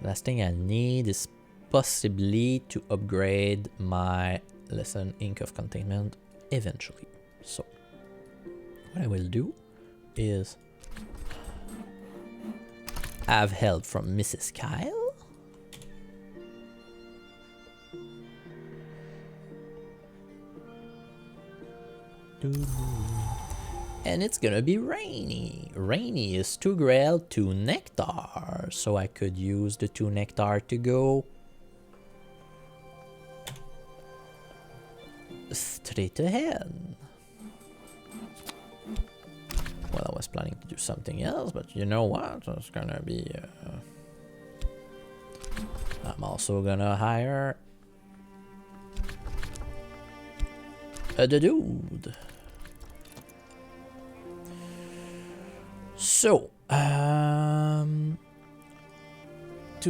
Last thing I need is possibly to upgrade my lesson Ink of Containment eventually. So what I will do is have help from Mrs. Kyle. And it's gonna be Rainy. Rainy is 2 Grail, 2 Nectar. So I could use the 2 Nectar to go straight ahead. Well, I was planning to do something else, but you know what? It's gonna be... I'm also gonna hire... the dude. So, 2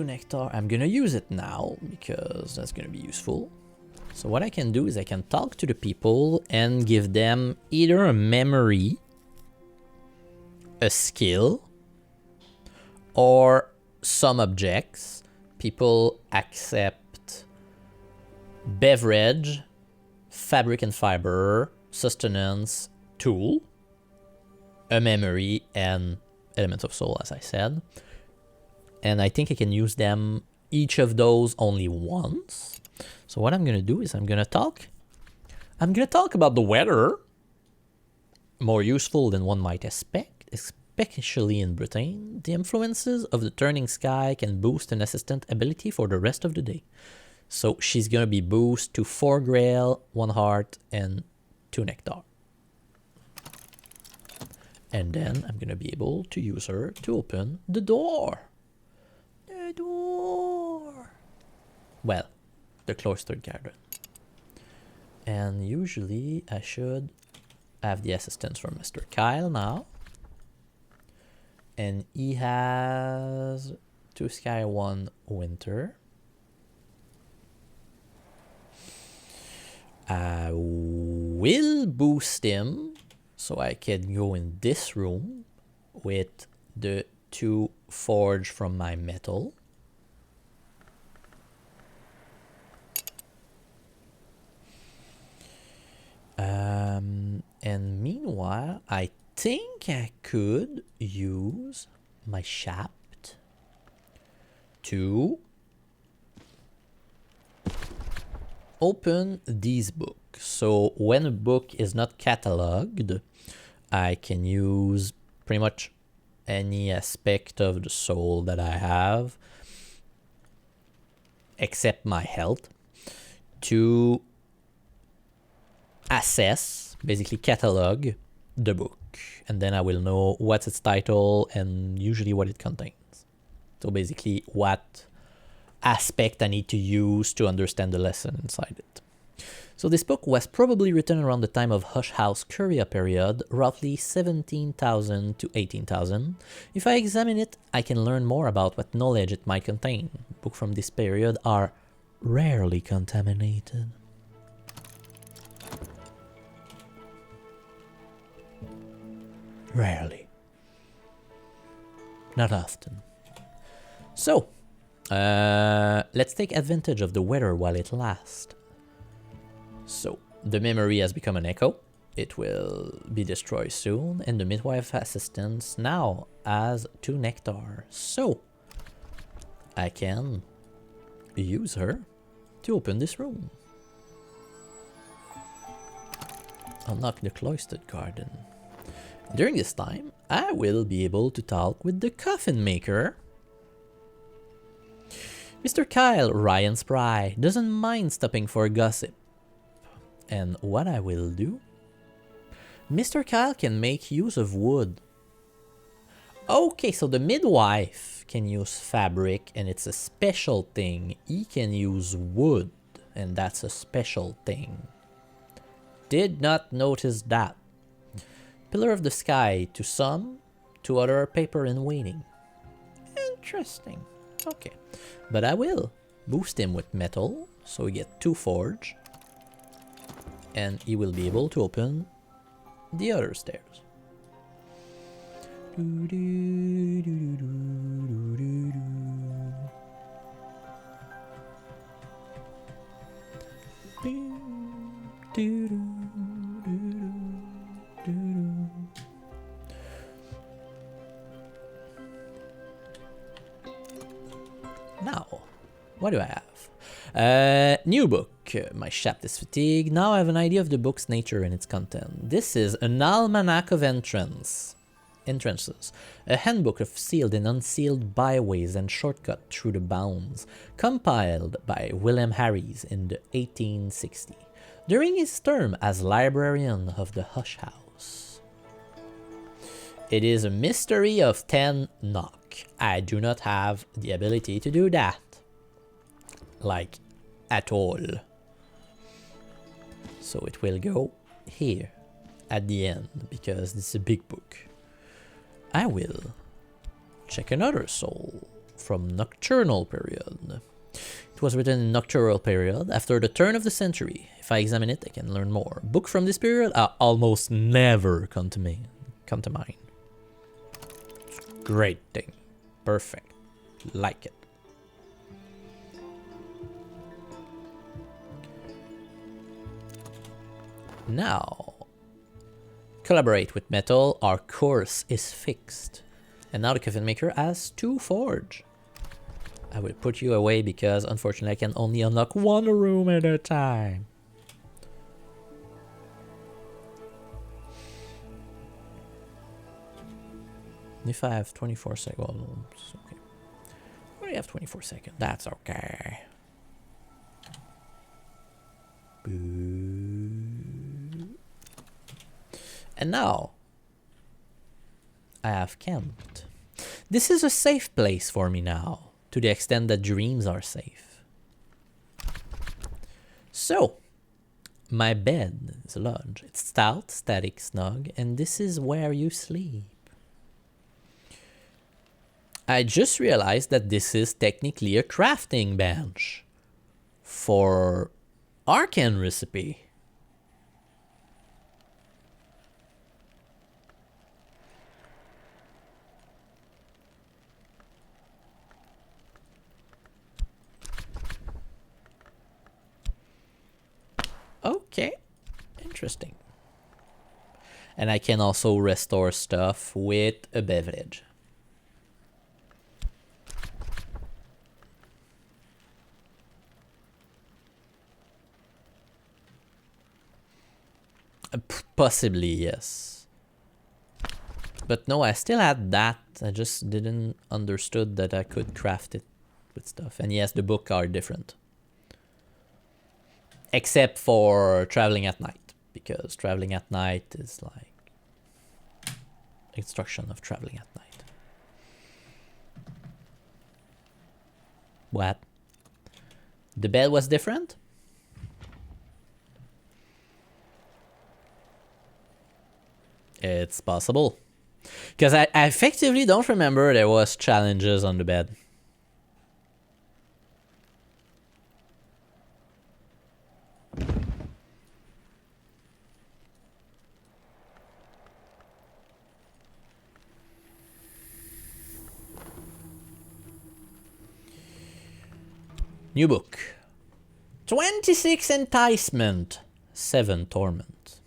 nectar. I'm gonna use it now because that's gonna be useful. So what I can do is I can talk to the people and give them either a memory, a skill, or some objects. People accept beverage, fabric and fiber, sustenance, tool, a memory, and element of soul, as I said. And I think I can use them, each of those, only once. So what I'm gonna do is I'm gonna talk about the weather, more useful than one might expect, especially in Britain. The influences of the turning sky can boost an assistant ability for the rest of the day. So she's gonna be boost to 4 grail, 1 heart, and 2 nectar. And then I'm gonna be able to use her to open the door. The door. Well, the cloistered garden. And usually I should have the assistance from Mr. Kyle now. And he has 2 sky, 1 winter. I will boost him so I can go in this room with the 2 forge from my metal. And meanwhile, I think I could use my shaft to open these books. So when a book is not cataloged, I can use pretty much any aspect of the soul that I have, except my health, to assess, basically catalog the book. And then I will know what's its title and usually what it contains. So basically what aspect I need to use to understand the lesson inside it. So this book was probably written around the time of Hush House Curia period, roughly 17,000 to 18,000. If I examine it, I can learn more about what knowledge it might contain. Books from this period are rarely contaminated. Rarely. Not often. So, let's take advantage of the weather while it lasts. So, the memory has become an echo. It will be destroyed soon, and the midwife assistance now has 2 nectar. So, I can use her to open this room. Unlock the cloistered garden. During this time, I will be able to talk with the coffin maker. Mr. Kyle Ryan Spry doesn't mind stopping for gossip. And what I will do? Mr. Kyle can make use of wood. Okay, so the midwife can use fabric and it's a special thing. He can use wood and that's a special thing. Did not notice that. Pillar of the Sky to some, to other paper in waiting. Interesting. Okay. But I will boost him with metal, so we get 2 forge. And he will be able to open the other stairs. Now, what do I have? New book. My shaft is fatigued. Now I have an idea of the book's nature and its content. This is an almanac of entrances. A handbook of sealed and unsealed byways and shortcut through the bounds, compiled by William Harries in the 1860. during his term as librarian of the Hush House. It is a mystery of 10 knock. I do not have the ability to do that. Like, at all. So it will go here at the end because this is a big book. I will check another soul from Nocturnal Period. It was written in Nocturnal Period after the turn of the century. If I examine it, I can learn more. Books from this period are almost never come to mind. Great thing. Perfect. Like it. Now, collaborate with metal. Our course is fixed. And now the coffin maker has 2 forge. I will put you away because unfortunately I can only unlock 1 room at a time. If I have 24 seconds, well, okay. I only have 24 seconds. That's okay. Boo. And now, I have camped. This is a safe place for me now, to the extent that dreams are safe. So, my bed is a lodge. It's stout, static, snug, and this is where you sleep. I just realized that this is technically a crafting bench for Arcane recipe. Okay, interesting. And I can also restore stuff with a beverage. Possibly, yes. But no, I still had that. I just didn't understood that I could craft it with stuff. And yes, the books are different. Except for traveling at night. Because traveling at night is like instruction of traveling at night. What? The bed was different? It's possible. Because I effectively don't remember there was challenges on the bed. New book. 26 Enticement. 7 Torment.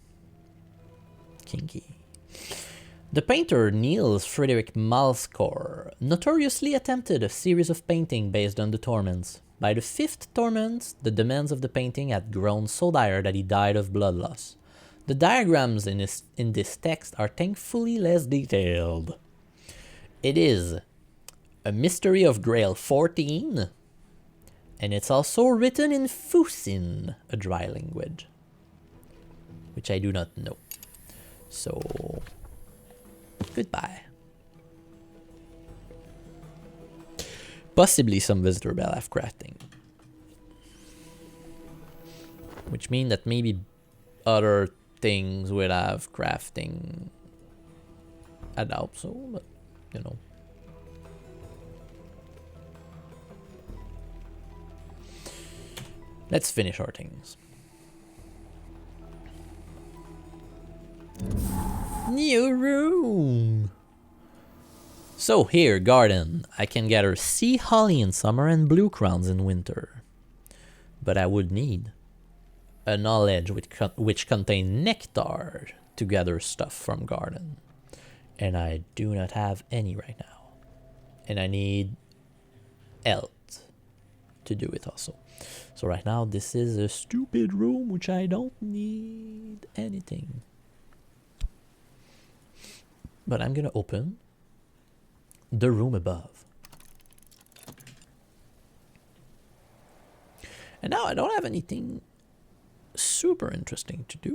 Kinky. The painter Niels Frederick Malsgaard notoriously attempted a series of painting based on the torments. By the 5th torment, the demands of the painting had grown so dire that he died of blood loss. The diagrams in this text are thankfully less detailed. It is a Mystery of Grail 14, and it's also written in Fusin, a dry language, which I do not know. So, goodbye. Possibly some visitor bell have crafting. Which means that maybe other things will have crafting. I doubt so, but you know. Let's finish our things. New room! So here, garden. I can gather sea holly in summer and blue crowns in winter. But I would need a knowledge which contain nectar to gather stuff from garden. And I do not have any right now. And I need elt to do it also. So right now this is a stupid room which I don't need anything. But I'm gonna open the room above. And now I don't have anything super interesting to do.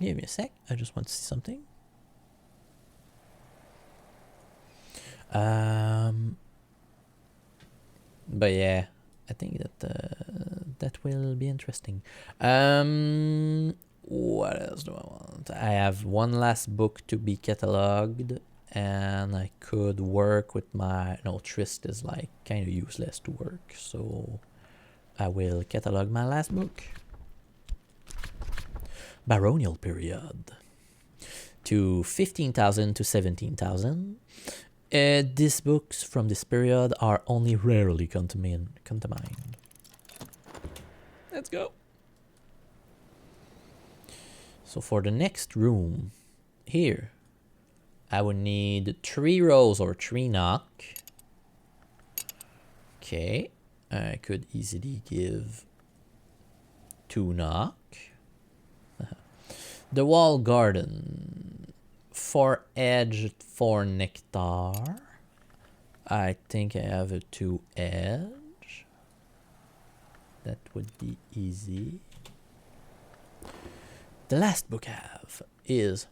Give me a sec. I just want to see something. But yeah, I think that that will be interesting. What else do I want? I have one last book to be cataloged, and I could work with my... No, Trist is like kind of useless to work, so I will catalog my last book. Baronial period. To 15,000 to 17,000. These books from this period are only rarely come to mind. Let's go. So for the next room, here, I would need 3 rows or 3 knock. Okay, I could easily give 2 knock. The wall garden, 4 edge, 4 nectar. I think I have a 2 edge. That would be easy. The last book I have is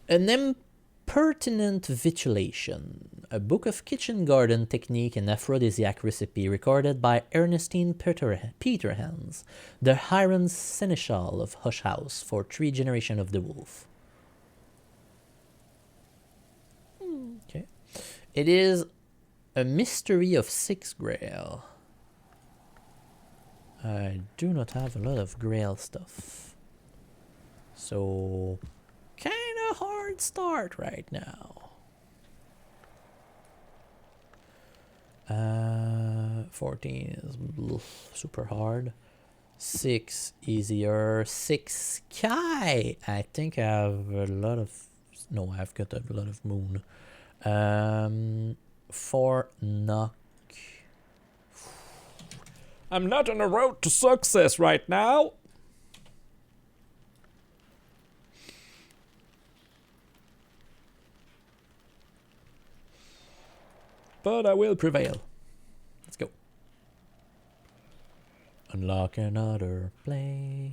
An Impertinent Vitulation, a book of kitchen garden technique and aphrodisiac recipe recorded by Ernestine Peterhans, the Highland Seneschal of Hush House for 3 generations of the wolf. Okay. It is a mystery of 6 grail. I do not have a lot of grail stuff. So, kind of hard start right now. 14 is super hard. 6 easier. 6 sky. I think I have a lot of... No, I've got a lot of moon. 4 knock. I'm not on a road to success right now. But I will prevail. Let's go. Unlock another place.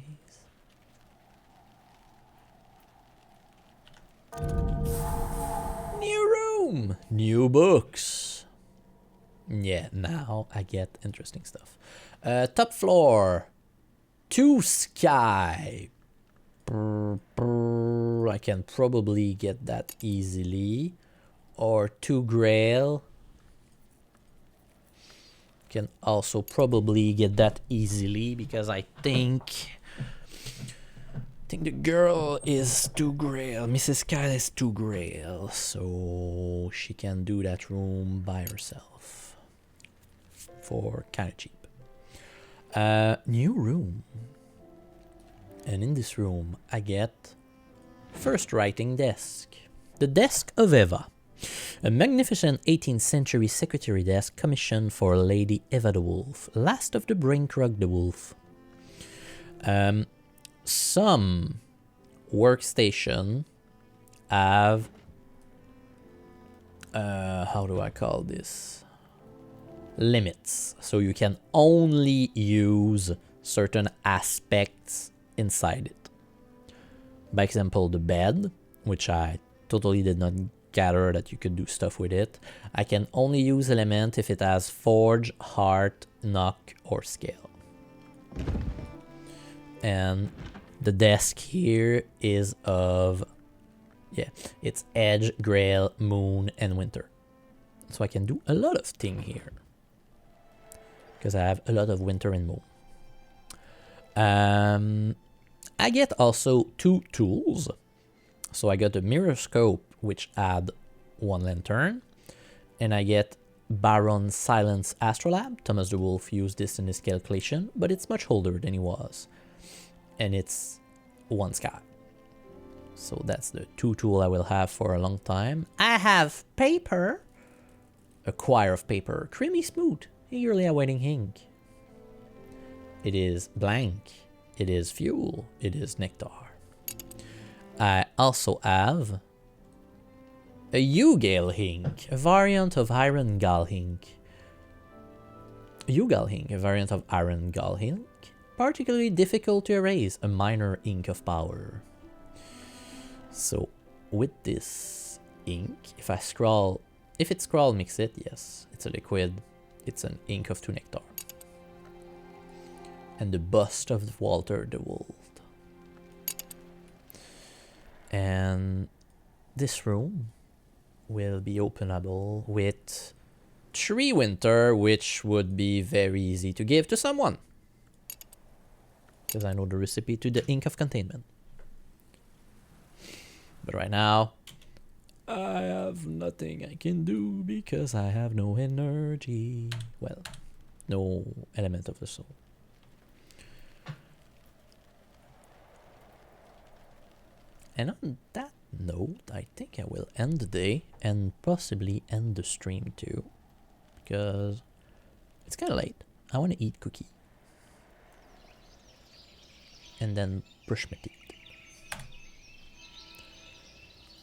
New room. New books. Yeah, now I get interesting stuff. Top floor. 2 sky. I can probably get that easily. Or 2 grail. Can also probably get that easily because I think the girl is 2 grail. Mrs. Kyle is 2 grail, so she can do that room by herself for kind of cheap. New room, and in this room I get first writing desk, the desk of Eva. A magnificent 18th century secretary desk commissioned for Lady Eva the Wolf, last of the Brinkrock the Wolf. Some workstation have... how do I call this? Limits. So you can only use certain aspects inside it. By example, the bed, which I totally did not gather that you could do stuff with it. I can only use element if it has forge, heart, knock, or scale. And the desk here is of... yeah, it's edge, grail, moon, and winter. So I can do a lot of things here. Because I have a lot of winter and moon. I get also 2 tools. So I got a mirror scope, which add 1 lantern, and I get Baron Silence Astrolabe. Thomas the Wolf used this in his calculation, but it's much older than he was, and it's 1 sky. So that's the 2 tool I will have for a long time. I have paper, a quire of paper, creamy smooth, eagerly awaiting ink. It is blank, it is fuel, it is nectar. I also have a Ugale Hink, a variant of Iron Gal Hink. Ugalhink, a variant of Iron Galhink. Particularly difficult to erase, a minor ink of power. So with this ink, if it's scroll mix it, yes, it's a liquid, it's an ink of 2 nectar. And the bust of Walter the Wolf. And this room will be openable with 3 winter, which would be very easy to give to someone. Because I know the recipe to the ink of containment. But right now, I have nothing I can do because I have no energy. Well, no element of the soul. And on that note, I think I will end the day and possibly end the stream too. Because it's kind of late. I want to eat cookie. And then brush my teeth.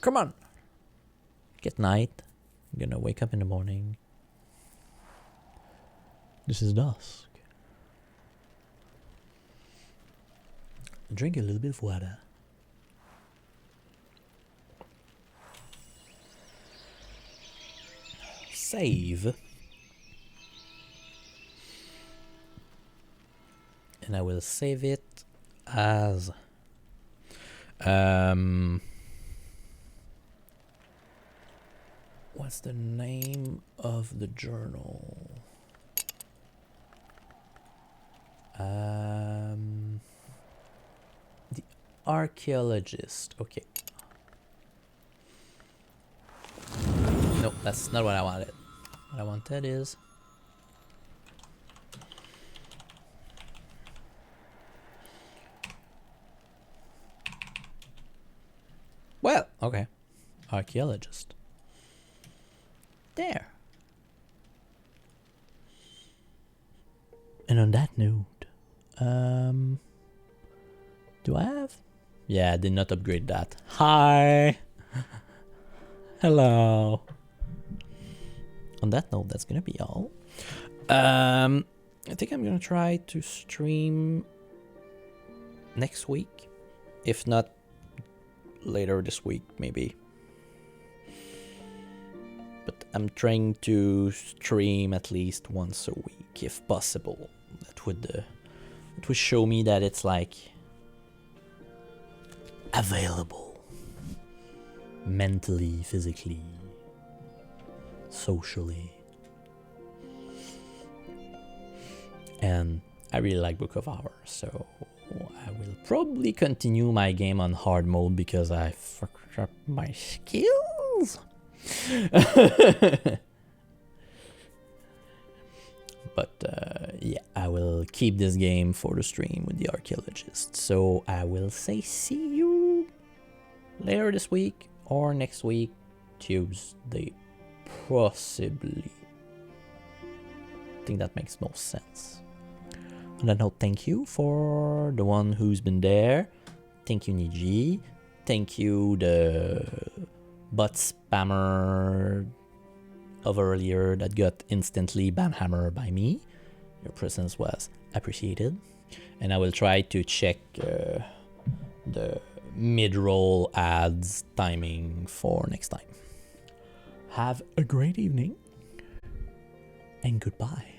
Come on! Get night. I'm gonna wake up in the morning. This is dusk. Drink a little bit of water. Save. And I will save it as what's the name of the journal? The Archaeologist. Okay. No, that's not what I wanted. What I wanted is well, okay. Archaeologist. There. And on that note, do I have? Yeah, I did not upgrade that. Hi. Hello. On that note, that's gonna be all. I think I'm gonna try to stream next week. If not, later this week, maybe. But I'm trying to stream at least once a week, if possible. That would show me that it's like available, mentally, physically, socially. And I really like Book of Hours, so I will probably continue my game on hard mode because I fucked up my skills. But yeah, I will keep this game for the stream with the Archaeologist. So I will say see you later this week or next week, Tuesday, possibly. I think that makes most sense. On that note, thank you for the one who's been there. Thank you, Niji. Thank you, the bot spammer of earlier that got instantly banhammered by me. Your presence was appreciated. And I will try to check the mid-roll ads timing for next time. Have a great evening and goodbye.